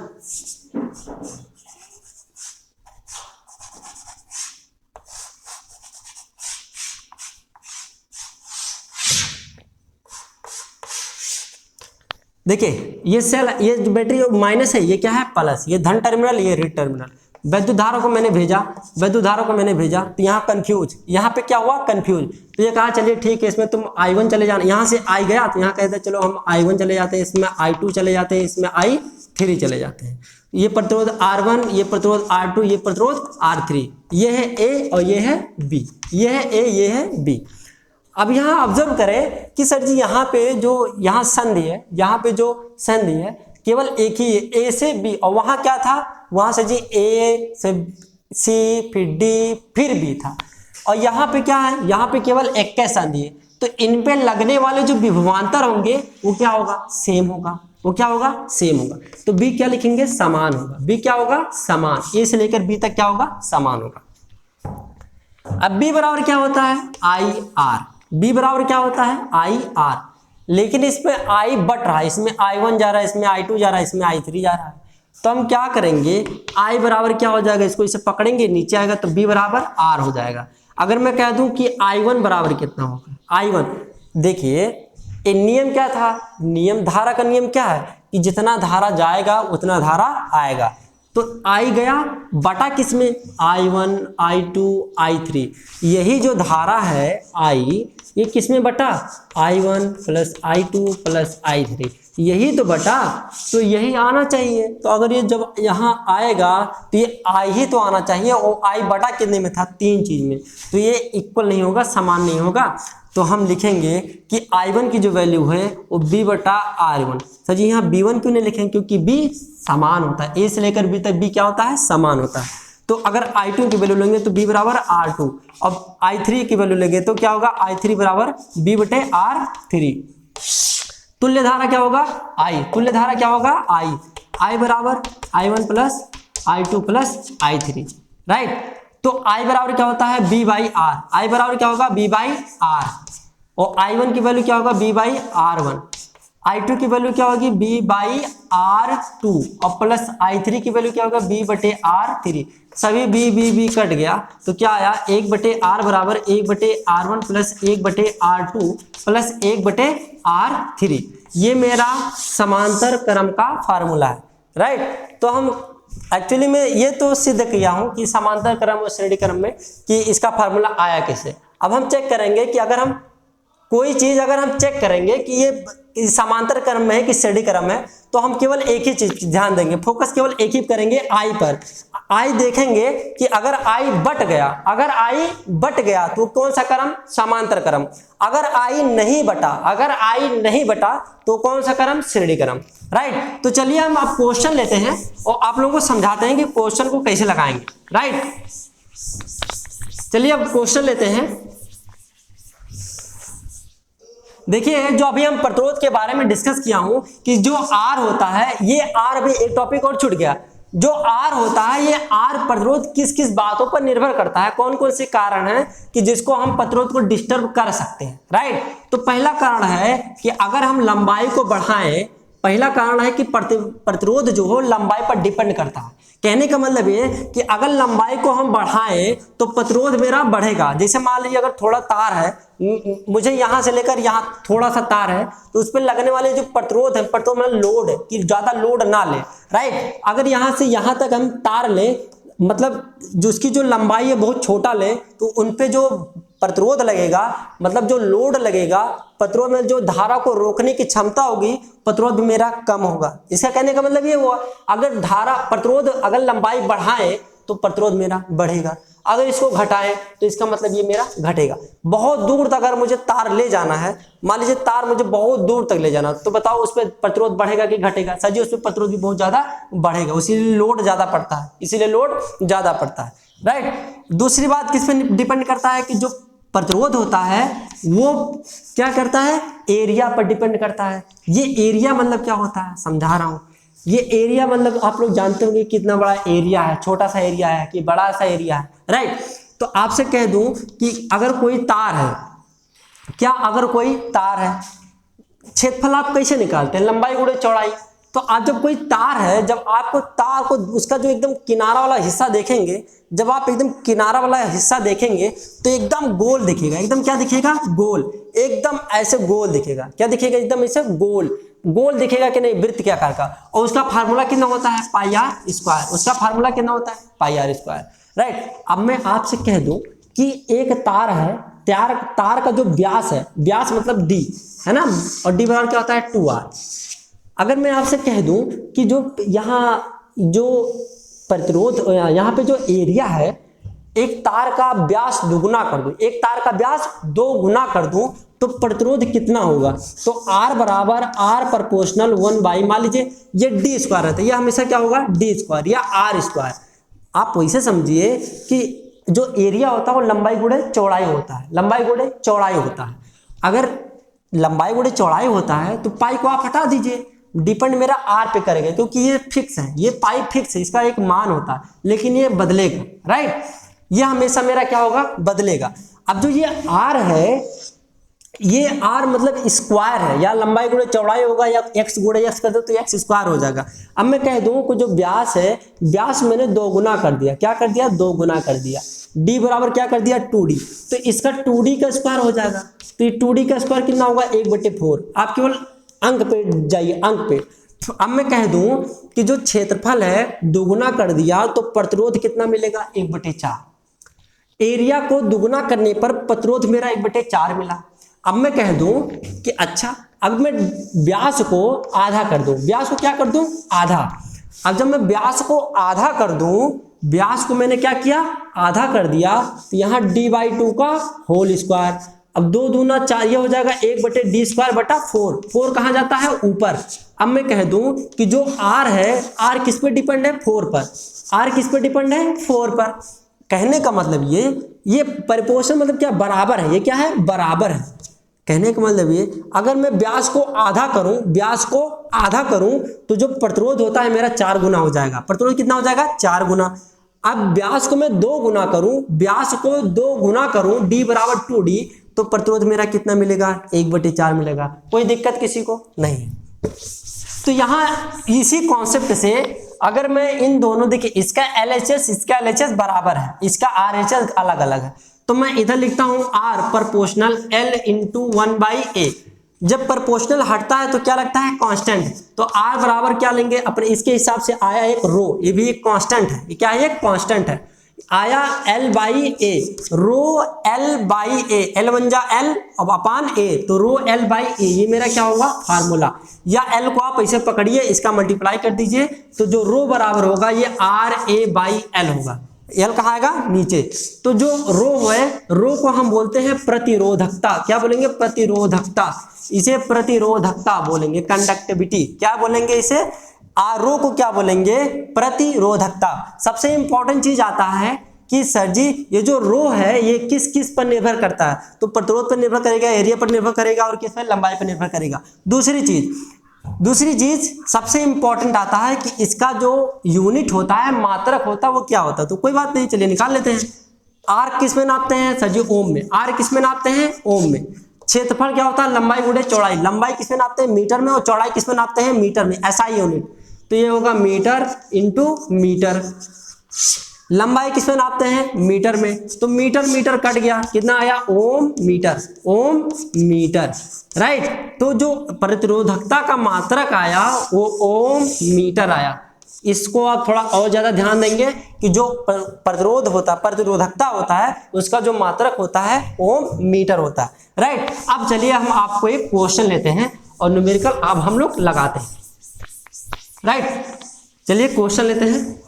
देखिए ये सेल, ये जो बैटरी माइनस है ये क्या है प्लस, ये धन टर्मिनल ये ऋण टर्मिनल। वैद्युत धारा को मैंने भेजा, वैद्युत धारा को मैंने भेजा तो यहाँ कंफ्यूज, यहाँ पे क्या हुआ कंफ्यूज। तो ये कहा चलिए ठीक है इसमें तुम I1 चले जाना, यहाँ से I गया तो यहाँ कहते चलो हम I1 चले जाते हैं, इसमें I2 चले जाते हैं, इसमें I3 चले जाते हैं। ये प्रतिरोध R1, ये प्रतिरोध R2, ये प्रतिरोध R3, ये है A और ये है B, ये है A ये है B। अब यहाँ ऑब्जर्व करें कि सर जी यहाँ पे जो यहाँ संधि है, यहाँ पे जो संधि है केवल एक ही है A से B, और वहाँ क्या था वहाँ से जी A से C फिर D फिर B था, और यहाँ पे क्या है यहाँ पे केवल एक के संधि है। तो इन पे लगने वाले जो विभवांतर होंगे वो क्या होगा सेम होगा, वो क्या होगा सेम होगा। तो B क्या लिखेंगे समान होगा, B क्या होगा समान, A से लेकर B तक क्या होगा समान होगा। अब B बराबर क्या होता है IR, B बराबर क्या होता है IR, लेकिन इसमें I बट रहा है, इसमें I1 जा रहा है, इसमें I2 जा रहा है, इसमें I3 जा रहा है। तो हम क्या करेंगे I बराबर क्या हो जाएगा, इसको इसे पकड़ेंगे नीचे आएगा तो B बराबर R हो जाएगा। अगर मैं कह दूं कि I1 बराबर कितना होगा I1, देखिए ये नियम क्या था, नियम धारा का नियम क्या है कि जितना धारा जाएगा उतना धारा आएगा। तो I गया बटा किसमें I1 I2 I3, यही जो धारा है I ये किसमें बटा I1 plus I2 plus I3, यही तो बटा, तो यही आना चाहिए। तो अगर ये जब यहाँ आएगा तो ये I ही तो आना चाहिए, और I बटा कितने में था तीन चीज में, तो ये इक्वल नहीं होगा समान नहीं होगा। तो हम लिखेंगे कि I1 की जो वैल्यू है वो B बटा R1। सर जी यहाँ B1 क्यों नहीं लिखेंगे, क्योंकि B समान होता है, A से लेकर B तक B क्या होता है समान होता है। तो अगर I2 की वैल्यू लेंगे तो B बराबर R2, अब I3 की वैल्यू लेंगे तो क्या होगा I3 बराबर B बटे R3। तुल्य धारा क्या होगा I, तुल्य धारा क्या होगा I बराबर I1 plus I2 plus I3, right. तो I बराबर क्या होता है B बाई R, I बराबर क्या होगा B बाई R, और I1 की वैल्यू क्या होगा B बाई R1, I2 की वैल्यू क्या होगी B बाई R2, और प्लस I3 की वैल्यू क्या होगा B बटे R3। सभी B कट गया तो क्या आया 1 बटे R बराबर 1 बटे R1 प्लस 1 बटे R2 प्लस 1 बटे R3। ये मेरा समांतर क्रम का फार्मूला है, राइट। तो हम एक्चुअली में ये तो सिद्ध किया हूं कि समांतर क्रम और श्रेणी क्रम में कि इसका फार्मूला आया कैसे। अब हम चेक करेंगे कि अगर हम कोई चीज अगर हम चेक करेंगे कि ये समांतर क्रम में है कि श्रेणी क्रम है, तो हम केवल एक ही चीज ध्यान देंगे, फोकस केवल एक ही करेंगे I पर। I देखेंगे कि अगर I बट गया, अगर I बट गया तो कौन सा क्रम समांतर क्रम, अगर I नहीं बटा, अगर I नहीं बटा तो कौन सा क्रम श्रेणी क्रम, राइट। तो चलिए हम अब क्वेश्चन लेते हैं और आप लोगों को समझाते हैं कि क्वेश्चन को कैसे लगाएंगे, राइट। चलिए अब क्वेश्चन लेते हैं। देखिए जो अभी हम प्रतिरोध के बारे में डिस्कस किया हूं कि जो R होता है, ये R अभी एक टॉपिक और छूट गया, जो आर होता है, ये आर प्रतिरोध किस किस बातों पर निर्भर करता है, कौन कौन से कारण हैं कि जिसको हम प्रतिरोध को डिस्टर्ब कर सकते हैं, राइट। तो पहला कारण है कि अगर हम लंबाई को बढ़ाएं, पहला कारण है कि प्रतिरोध जो हो लंबाई पर डिपेंड करता है। कहने का मतलब ये कि अगर लंबाई को हम बढ़ाएं तो प्रतिरोध मेरा बढ़ेगा। जैसे मान लीजिए अगर थोड़ा तार है, मुझे यहां से लेकर यहां थोड़ा सा तार है, तो उस पर लगने वाले जो प्रतिरोध है, प्रतिरोध मतलब लोड है कि ज्यादा लोड ना ले, राइट। अगर यहां से यहां तक हम तार ले, मतलब जो उसकी जो लंबाई है बहुत छोटा ले, तो उनपे जो प्रतिरोध लगेगा, मतलब जो लोड लगेगा, प्रतिरोध में जो धारा को रोकने की क्षमता होगी, प्रतिरोध भी मेरा कम होगा। इसका कहने का मतलब ये हुआ, अगर धारा प्रतिरोध अगर लंबाई बढ़ाएं तो प्रतिरोध मेरा बढ़ेगा, अगर इसको घटाएं तो इसका मतलब ये मेरा घटेगा। बहुत दूर तक अगर मुझे तार ले जाना है, मान लीजिए तार मुझे बहुत दूर तक ले जाना, तो बताओ उस पर प्रतिरोध बढ़ेगा कि घटेगा? सर जी उस पर प्रतिरोध भी बहुत ज्यादा बढ़ेगा, इसीलिए लोड ज्यादा पड़ता है, इसीलिए लोड ज्यादा पड़ता है, राइट। दूसरी बात किस पे डिपेंड करता है कि जो प्रतिरोध होता है वो क्या करता है, एरिया पर डिपेंड करता है। ये एरिया मतलब क्या होता है, समझा रहा हूं। ये एरिया मतलब आप लोग जानते होंगे कितना बड़ा एरिया है, छोटा सा एरिया है कि बड़ा सा एरिया है, राइट। तो आपसे कह दूं कि अगर कोई तार है, क्या अगर कोई तार है, क्षेत्रफल आप कैसे निकालते हैं, लंबाई गुणे चौड़ाई। तो आप जब कोई तार है, जब आपको तार को उसका जो एकदम किनारा वाला हिस्सा देखेंगे, जब आप एकदम किनारा वाला हिस्सा देखेंगे तो एकदम गोल दिखेगा, एकदम क्या दिखेगा, गोल, एकदम ऐसे गोल दिखेगा। क्या दिखेगा, एकदम ऐसे गोल गोल दिखेगा कि नहीं, वृत्त के आकार का। और उसका फार्मूला कितना होता है, पाई आर स्क्वायर। उसका फार्मूला कितना होता है, पाई आर स्क्वायर, राइट। अब मैं आपसे कह दूं कि एक तार है, तार का जो व्यास है, व्यास मतलब डी है ना, और डी बराबर क्या होता है, 2r। अगर मैं आपसे कह दूं कि जो यहाँ जो प्रतिरोध, यहाँ पे जो एरिया है, एक तार का व्यास दुगुना कर दूं, एक तार का व्यास 2 गुना कर दूं तो प्रतिरोध कितना होगा। तो R बराबर R प्रोपोर्शनल 1/, मान लीजिए ये डी स्क्वायर रहता है, ये हमेशा क्या होगा, डी स्क्वायर या आर स्क्वायर। आप वैसे समझिए कि जो एरिया होता है वो लंबाई गुणे चौड़ाई होता है, लंबाई गुणे चौड़ाई होता है। अगर लंबाई गुणे चौड़ाई होता है तो पाई को आप हटा दीजिए, डिपेंड मेरा आर पे करेगा, क्योंकि ये फिक्स है, ये पाई फिक्स है, इसका एक मान होता है, लेकिन ये बदलेगा, राइट। ये हमेशा मेरा क्या होगा, बदलेगा। अब जो ये आर है, ये आर मतलब स्क्वायर है, या लंबाई गुणे चौड़ाई होगा, या एक्स गुणे एक्स कर दो तो एक्स स्क्वायर हो जाएगा। अब मैं कह दूं कि जो व्यास है, व्यास मैंने 2 गुना कर दिया, क्या कर दिया, 2 गुना कर दिया। डी बराबर क्या कर दिया, 2d, तो इसका 2d का स्क्वायर हो जाएगा। तो ये 2d का स्क्वायर कितना होगा, 1/4। आप केवल अंक पे जाइए, अंक पे। तो अब मैं कह दूं कि जो क्षेत्रफल है दुगुना कर दिया तो प्रतिरोध कितना मिलेगा, 1/4। एरिया को दुगुना करने पर प्रतिरोध मेरा 1/4 मिला। अब मैं कह दूं कि अच्छा, अब मैं व्यास को आधा कर दूं, व्यास को क्या कर दूं, आधा। अब जब मैं व्यास को आधा कर दूं, व्यास को मैंने क्या किया, आधा कर दिया, तो यहाँ d/2 का होल स्क्वायर। अब 2 दूना 4, ये हो जाएगा 1/d²/4। 4 कहाँ जाता है, ऊपर। अब मैं कह दूं कि जो r है, r किस पे डिपेंड है, 4 पर। r किस पे डिपेंड है, 4 पर। कहने का मतलब ये प्रोपोर्शन मतलब क्या, बराबर है, ये क्या है, बराबर है। कहने का मतलब ये, अगर मैं व्यास को आधा करूं, व्यास को आधा करूं तो जो प्रतिरोध होता है मेरा 4 गुना हो जाएगा। प्रतिरोध कितना हो जाएगा, 4 गुना। अब व्यास को मैं 2 गुना करूं, व्यास को 2 गुना करूं, d बराबर 2d, तो प्रतिरोध मेरा कितना मिलेगा, 1/4 मिलेगा। कोई दिक्कत किसी को नहीं। तो यहाँ इसी कॉन्सेप्ट से अगर मैं इन दोनों, देखिए इसका LHS इसका LHS बराबर है, इसका RHS अलग अलग है, तो मैं इधर लिखता हूं R proportional L into 1/A। जब प्रोपोर्शनल हटता है तो क्या लगता है, कांस्टेंट। तो R बराबर क्या लेंगे अपने, इसके हिसाब से आया एक रो, ये भी एक कांस्टेंट है, ये क्या है, एक कांस्टेंट है। आया L/A, रो L/A, L बन जा L अब अपान A, तो रो L/A, ये मेरा क्या होगा, फार्मूला। या L को आप ऐसे पकड़िए, इसका मल्टीप्लाई कर दीजिए, तो जो रो बराबर होगा ये RA/L होगा। L कहाँ आएगा, नीचे। तो जो रो है, रो को हम बोलते हैं प्रतिरोधकता। क्या बोलेंगे, प्रतिरोधकता। इसे प्रतिरोधकता बोलेंगे, कंडक्टिविटी। क्या बोलेंगे इसे, रो को क्या बोलेंगे, प्रतिरोधकता। सबसे इंपॉर्टेंट चीज आता है कि सर जी ये जो रो है ये किस किस पर निर्भर करता है, तो प्रतिरोध पर निर्भर करेगा, एरिया पर निर्भर करेगा, और किस पर, लंबाई पर निर्भर करेगा। दूसरी चीज, दूसरी चीज सबसे इंपॉर्टेंट आता है कि इसका जो यूनिट होता है, मात्रक होता है, वो क्या होता है। तो कोई बात नहीं, चलिए निकाल लेते हैं। आर किस में नापते हैं सर जी? ओम में। आर किस में नापते हैं? ओम में। क्षेत्रफल क्या होता है? लंबाई गुणे चौड़ाई। लंबाई किस में नापते हैं? मीटर में। और चौड़ाई किस में नापते हैं? मीटर में। SI unit. तो ये होगा मीटर इंटू मीटर। लंबाई किस में नापते हैं? मीटर में। तो मीटर मीटर कट गया, कितना आया? ओम मीटर। ओम मीटर, राइट। तो जो प्रतिरोधकता का मात्रक आया वो ओम मीटर आया। इसको आप थोड़ा और ज्यादा ध्यान देंगे कि जो प्रतिरोध होता है, प्रतिरोधकता होता है, उसका जो मात्रक होता है ओम मीटर होता है, राइट। अब चलिए हम आपको एक क्वेश्चन लेते हैं और न्यूमेरिकल अब हम लोग लगाते हैं, राइट। चलिए क्वेश्चन लेते हैं।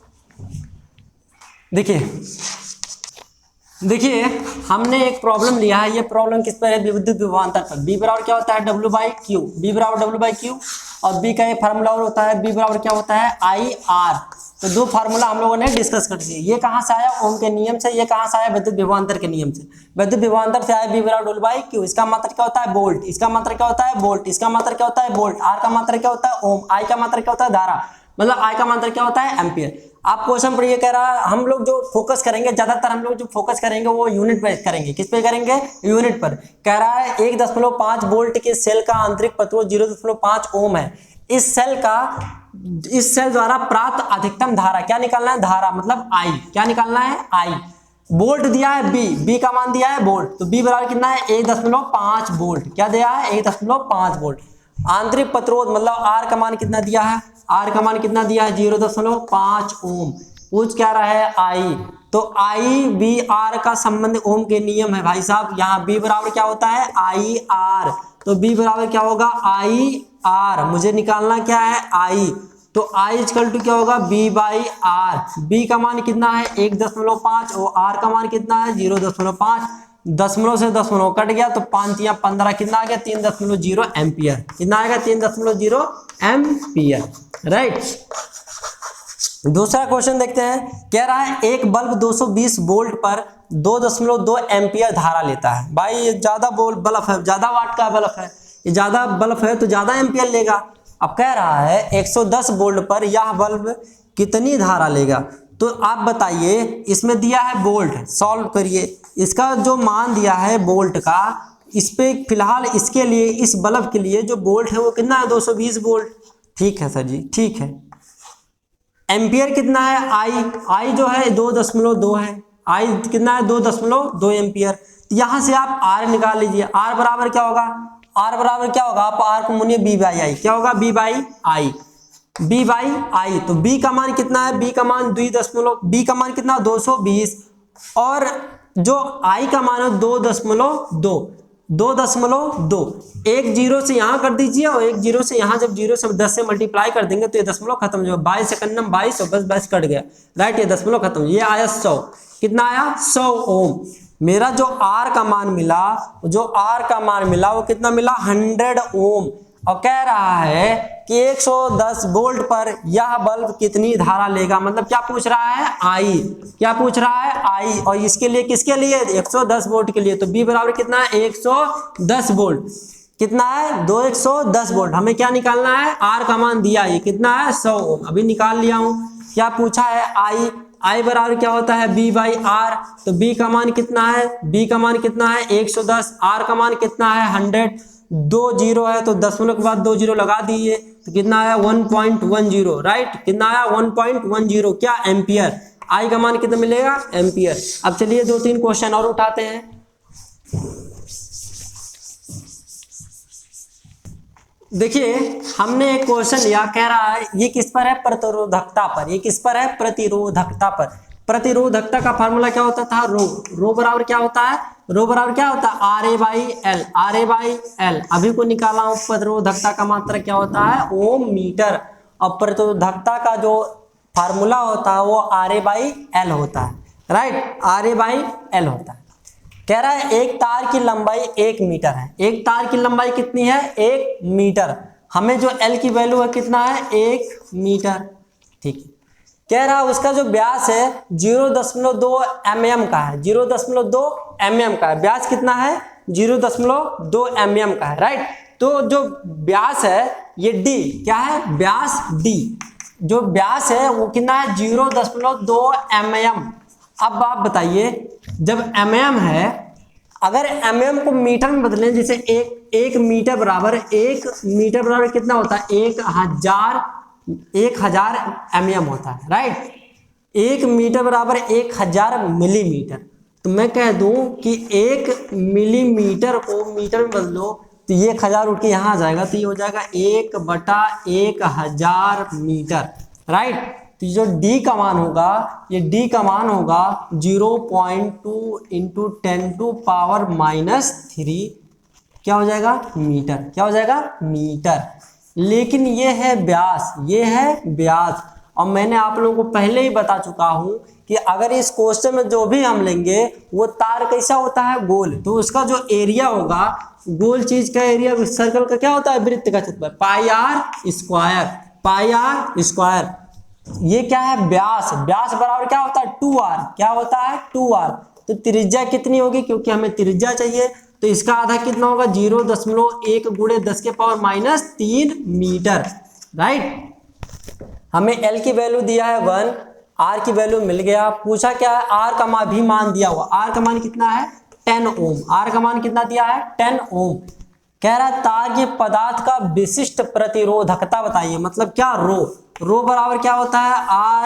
देखिए हमने एक प्रॉब्लम लिया है। ये प्रॉब्लम किस पर है? विद्युत विभवांतर पर। बी बराबर क्या होता है? W by Q. बी बराबर डब्ल्यू बाई क्यू। और बी का ये फार्मूला और होता है, बी बराबर क्या होता है? I R. तो दो फार्मूला हम लोगों ने डिस्कस कर दिए। ये कहाँ से आया? ओम के नियम से। ये कहाँ से आया? विद्युत विभवांतर के नियम से। विद्युत विभवांतर से आया बी बराबर डब्ल्यू बाई क्यू। इसका मात्रक क्या होता है? वोल्ट। इसका मात्रक क्या होता है? वोल्ट। इसका मात्रक क्या होता है? वोल्ट। आर का मात्रक क्या होता है? ओम। आई का मात्रक क्या होता है? धारा। मतलब आई का मात्रक क्या होता है? एम्पियर। आप क्वेश्चन पर ये कह रहा है, हम लोग जो फोकस करेंगे, ज्यादातर हम लोग जो फोकस करेंगे वो यूनिट पे करेंगे। किस पे करेंगे? यूनिट पर। कह रहा है 1.5 वोल्ट के सेल का आंतरिक प्रतिरोध 0.5 ओम है। इस सेल द्वारा प्राप्त अधिकतम धारा क्या निकालना है? धारा मतलब आई। क्या निकालना है? आई। वोल्ट दिया है बी का मान दिया है वोल्ट। तो बी बराबर कितना है? 1.5 वोल्ट। क्या दिया है? 1.5 वोल्ट। आंतरिक प्रतिरोध मतलब आर का मान कितना दिया है? आर का मान कितना दिया है? 0.5 ओम। पूछ क्या रहा है? आई। तो आई बी आर का संबंध ओम के नियम है भाई साहब। यहाँ बी बराबर क्या होता है? I R. तो बी बराबर क्या होगा? I R. मुझे निकालना क्या है? आई। तो आई इक्वल टू क्या होगा? B by are. बी का मान कितना है? 1.5 और आर का मान कितना है? 0.5। दशमलव से दशमलव कट गया तो 5 या 15 कितना आ गया? 3.0 एम्पियर। कितना आएगा? 3.0 एम्पियर, राइट। दूसरा क्वेश्चन देखते हैं। कह रहा है एक बल्ब 220 वोल्ट पर 2.2 एम्पियर धारा लेता है। भाई ये ज्यादा बल्ब है, ज्यादा वाट का बल्ब है, ये ज्यादा बल्ब है तो ज्यादा एम्पियर लेगा। अब कह रहा है 110 वोल्ट पर यह बल्ब कितनी धारा लेगा? तो आप बताइए, इसमें दिया है वोल्ट, सॉल्व करिए। इसका जो मान दिया है वोल्ट का, इस पे फिलहाल इसके लिए, इस बल्ब के लिए जो वोल्ट है वो कितना है? 220 वोल्ट। ठीक है सर जी, ठीक है। एम्पियर कितना है? आई जो है 2.2 है। आई कितना है? 2.2 एम्पियर। यहां से आप आर निकाल लीजिए। आर बराबर क्या होगा? आर बराबर क्या होगा? आप आर को मुनिए बी बाई आई। क्या होगा? B by I. B by I. तो बी का मान कितना है? बी का मान 220 और जो आई का मान है 2.2 एक जीरो से यहां कर दीजिए और एक जीरो से यहां, जब जीरो से 10 से मल्टीप्लाई कर देंगे तो ये दशमलव खत्म। जो 22 सेकंड में 22 और बस 22 कट गया, राइट। ये दशमलव खत्म। ये आया 100। कितना आया? 100 ओम। मेरा जो आर का मान मिला, वो कितना मिला? 100 ओम। और कह रहा है कि 110 वोल्ट पर यह बल्ब कितनी धारा लेगा? मतलब क्या पूछ रहा है? आई। क्या पूछ रहा है? आई। और इसके लिए, किसके लिए? 110 वोल्ट के लिए। तो बी बराबर कितना है? 110 वोल्ट। कितना है? 110 वोल्ट। हमें क्या निकालना है? आर का मान दिया है कितना है? 100 ओम। अभी निकाल लिया हूं। क्या पूछा है? आई। आई बराबर क्या होता है? B by R. तो बी का मान कितना है? बी का मान कितना है? 110। आर का मान कितना है? 100। 2 जीरो है तो दशमलव के बाद 2 जीरो लगा दिए तो कितना आया? 1.10, राइट। कितना आया? 1.10। क्या? एम्पियर। आई का मान कितना मिलेगा? एम्पियर। अब चलिए 2-3 क्वेश्चन और उठाते हैं। देखिए हमने एक क्वेश्चन लिया। कह रहा है ये किस पर है? प्रतिरोधकता पर। ये किस पर है? प्रतिरोधकता पर। प्रतिरोधकता का फार्मूला क्या होता था? रो बराबर क्या होता है? रो बराबर क्या होता है? R A by L. R A by L. अभी को निकाला हूं। प्रतिरोधकता का मात्रा क्या होता है? ओम मीटर। और प्रतिरोधकता का जो फार्मूला होता है वो आर ए बाई एल होता है, right. R A by L होता है। कह रहा है एक तार की लंबाई 1 मीटर है। एक तार की लंबाई कितनी है? 1 मीटर। हमें जो एल की वैल्यू है कितना है? 1 मीटर। ठीक है। कह रहा है उसका जो व्यास है 0.2 mm का है। 0.2 mm का है। व्यास कितना है? 0.2 mm का है, राइट। तो जो व्यास है ये d क्या है, व्यास d, जो व्यास है वो कितना है 0.2 mm। अब आप बताइए जब mm है, अगर mm को मीटर में बदलें, जैसे एक मीटर बराबर कितना होता है, 1000 mm होता है, राइट। 1 मीटर बराबर 1000 मिलीमीटर। तो मैं कह दूं कि 1 मिलीमीटर को मीटर में बदलो तो ये 1000 उठ के यहाँ आ जाएगा, तो ये हो जाएगा 1/1000 मीटर, राइट। तो जो d का मान होगा, ये d का मान होगा 0.2 इंटू 10⁻³ क्या हो जाएगा, मीटर। क्या हो जाएगा, मीटर। लेकिन ये है व्यास, ये है व्यास। और मैंने आप लोगों को पहले ही बता चुका हूं कि अगर इस क्वेश्चन में जो भी हम लेंगे वो तार कैसा होता है, गोल, तो उसका जो एरिया होगा, गोल चीज का एरिया सर्कल का क्या होता है, वृत्त का क्षेत्रफल, पाई आर स्क्वायर। ये क्या है, व्यास। व्यास बराबर क्या होता है, 2r। क्या होता है, 2r। तो त्रिज्या कितनी होगी, क्योंकि हमें त्रिज्या चाहिए, तो इसका आधा कितना होगा, 0.1 गुणे 10⁻³ मीटर, राइट। हमें L की वैल्यू दिया है 1, R की वैल्यू मिल गया। पूछा क्या है, R का मान भी मान दिया हुआ। R का मान कितना है, 10 ओम। R का मान कितना दिया है, 10 ओम। कह रहा है तार के पदार्थ का विशिष्ट प्रतिरोधकता बताइए, मतलब क्या, रो बराबर क्या होता है,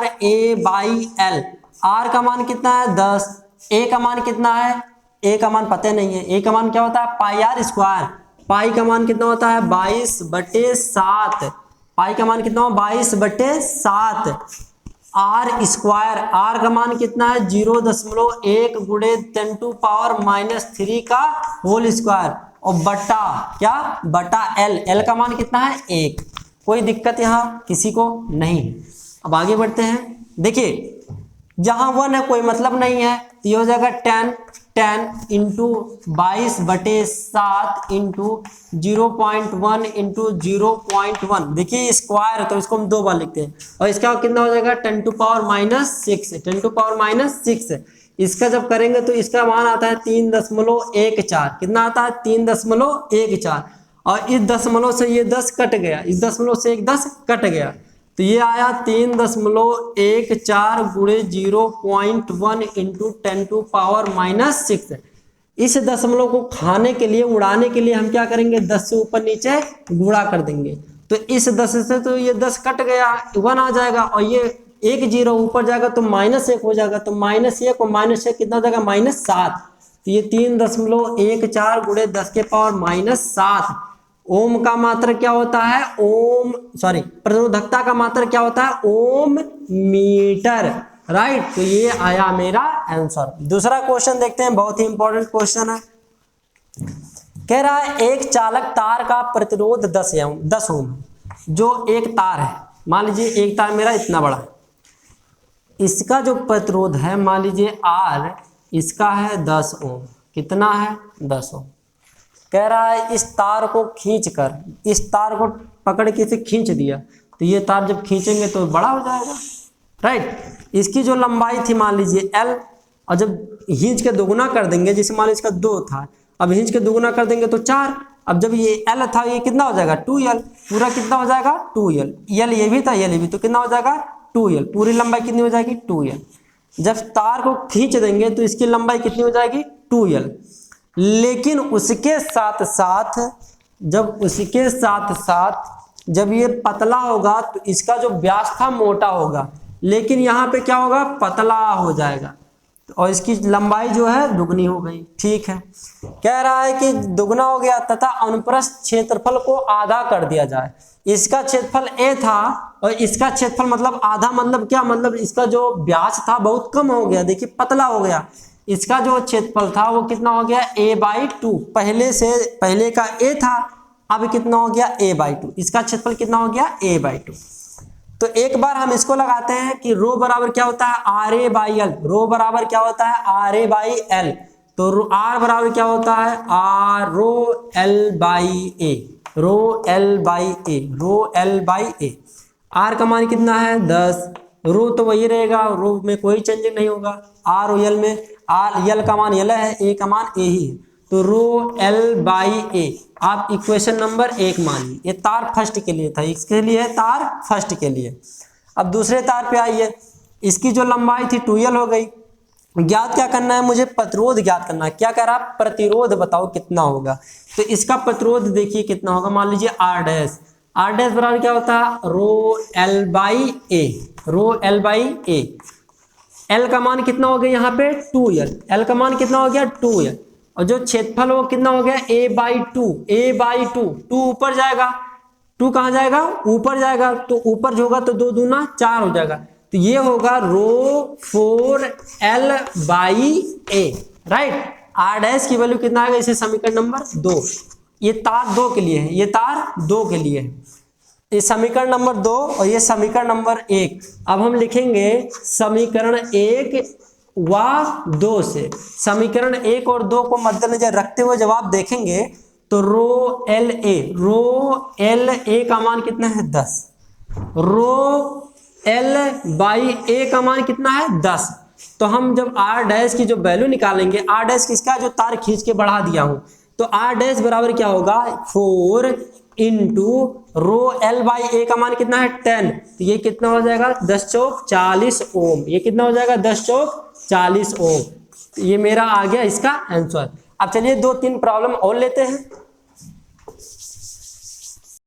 RA/L। R का मान कितना है, 10। A का मान कितना है, A का मान पता नहीं है। A का मान क्या होता है, पाई आर स्क्वायर। पाई का मान कितना होता है, 22/7। पाई का मान कितना हो, 22/7। आर स्क्वायर, आर का मान कितना है, 0.1 गुणे 10⁻³ का होल स्क्वायर, और बटा क्या, बटा एल। एल का मान कितना है, 1। कोई दिक्कत यहाँ किसी को नहीं है। अब आगे बढ़ते हैं। देखिए जहां 1 है कोई मतलब नहीं है, तो ये हो जाएगा 10 इंटू 22/7 इंटू 0.1 इंटू 0.1। देखिए स्क्वायर है तो इसको हम 2 बार लिखते हैं, और इसका कितना हो जाएगा 10⁻⁶। इसका जब करेंगे तो इसका मान आता है 3.14। कितना आता है, 3.14। और इस दशमलव से ये 10 कट गया, इस दशमलव से एक 10 कट गया, तो ये आया 3.14 गुणे 0.1 इंटू 10⁻⁶। इस दशमलव को खाने के लिए, उड़ाने के लिए हम क्या करेंगे, 10 से ऊपर नीचे गुणा कर देंगे। तो इस 10 से तो ये 10 कट गया, 1 आ जाएगा, और ये 1 0 ऊपर जाएगा तो -1 हो जाएगा। तो -1 और -1 कितना हो जाएगा, -7। तो ये 3.14 गुणे 10⁻⁷। ओम का मात्रक क्या होता है, प्रतिरोधकता का मात्रक क्या होता है, ओम मीटर, राइट। तो ये आया मेरा आंसर। दूसरा क्वेश्चन देखते हैं, बहुत ही इंपॉर्टेंट क्वेश्चन है। कह रहा है एक चालक तार का प्रतिरोध 10 ओम है। जो एक तार है, मान लीजिए एक तार मेरा इतना बड़ा है, इसका जो प्रतिरोध है मान लीजिए R, इसका है 10 ओम। कितना है, 10 ओम। कह रहा है इस तार को खींचकर, इस तार को पकड़ के इसे खींच दिया, तो ये तार जब खींचेंगे तो बड़ा हो जाएगा, राइट। इसकी जो लंबाई थी मान लीजिए L, और जब खींच के दोगुना कर देंगे, जैसे मान लीजिए इसका 2 था, अब खींच के दोगुना कर देंगे तो 4। अब जब ये L था, ये कितना हो जाएगा, 2L। पूरा कितना हो जाएगा, 2L। L ये भी था, ये भी, तो कितना हो जाएगा, 2L। पूरी लंबाई कितनी हो जाएगी, 2L। जब तार को खींच देंगे तो इसकी लंबाई कितनी हो जाएगी, 2L। लेकिन उसके साथ साथ जब ये पतला होगा तो इसका जो व्यास था मोटा होगा, लेकिन यहाँ पे क्या होगा, पतला हो जाएगा, और इसकी लंबाई जो है दुगनी हो गई। ठीक है, कह रहा है कि दुगना हो गया तथा अनुप्रस्थ क्षेत्रफल को आधा कर दिया जाए। इसका क्षेत्रफल a था और इसका क्षेत्रफल मतलब आधा, मतलब क्या, मतलब इसका जो व्यास था बहुत कम हो गया, देखिए पतला हो गया। इसका जो क्षेत्रफल था वो कितना हो गया, a/2। पहले का a था, अब कितना हो गया, a/2। इसका क्षेत्रफल कितना हो गया, a/2। तो एक बार हम इसको लगाते हैं कि रो बराबर क्या होता है, RA/L। रो बराबर क्या होता है, RA/L। तो R बराबर क्या होता है, ρL/A। R का मान कितना है, 10। रो तो वही रहेगा, रो में कोई चेंजिंग नहीं होगा। R और L में, L का मान L है, A का मान A ही है, तो ρL/A। आप इक्वेशन नंबर 1 मानिए। ये तार फर्स्ट के लिए था, इसके लिए है तार फर्स्ट के लिए। अब दूसरे तार पे आइए, इसकी जो लंबाई थी 2l हो गई। ज्ञात क्या करना है मुझे, प्रतिरोध ज्ञात करना है। क्या कह रहा, प्रतिरोध बताओ कितना होगा। तो इसका प्रतिरोध देखिए कितना होगा, मान लीजिए r डैश। r डैश बराबर क्या होता है, rho L by A, rho L by A. L का मान कितना हो गया यहाँ पे 2l, एल का मान कितना हो गया 2l, और जो क्षेत्रफल वो कितना हो गया a by two, A by two. Two ऊपर जाएगा, टू कहाँ जाएगा, ऊपर जाएगा, तो ऊपर जो होगा तो 2 दूना 4 हो जाएगा। तो ये होगा रो 4l by A, right. r dash की वैल्यू कितना आएगा, इसे समीकरण नंबर 2। ये तार 2 के लिए है, ये तार 2 के लिए है। ये समीकरण नंबर 2 और ये समीकरण नंबर 1। अब हम लिखेंगे समीकरण 1 व 2 से। समीकरण 1 और 2 को मद्देनजर रखते हुए जब आप देखेंगे तो रो एल ए का मान कितना है 10, रो एल बाई ए का मान कितना है 10। तो हम जब r डैश की जो वैल्यू निकालेंगे, r डैश किसका, जो तार खींच के बढ़ा दिया हूं, तो r डैश बराबर क्या होगा 4 इंटू रो एल बाई ए का मान कितना है 10। तो ये कितना हो जाएगा 10 चौक 40 ओम। ये कितना हो जाएगा 10 चौक 40 ओम। तो ये मेरा आ गया इसका आंसर। अब चलिए 2-3 प्रॉब्लम और लेते हैं।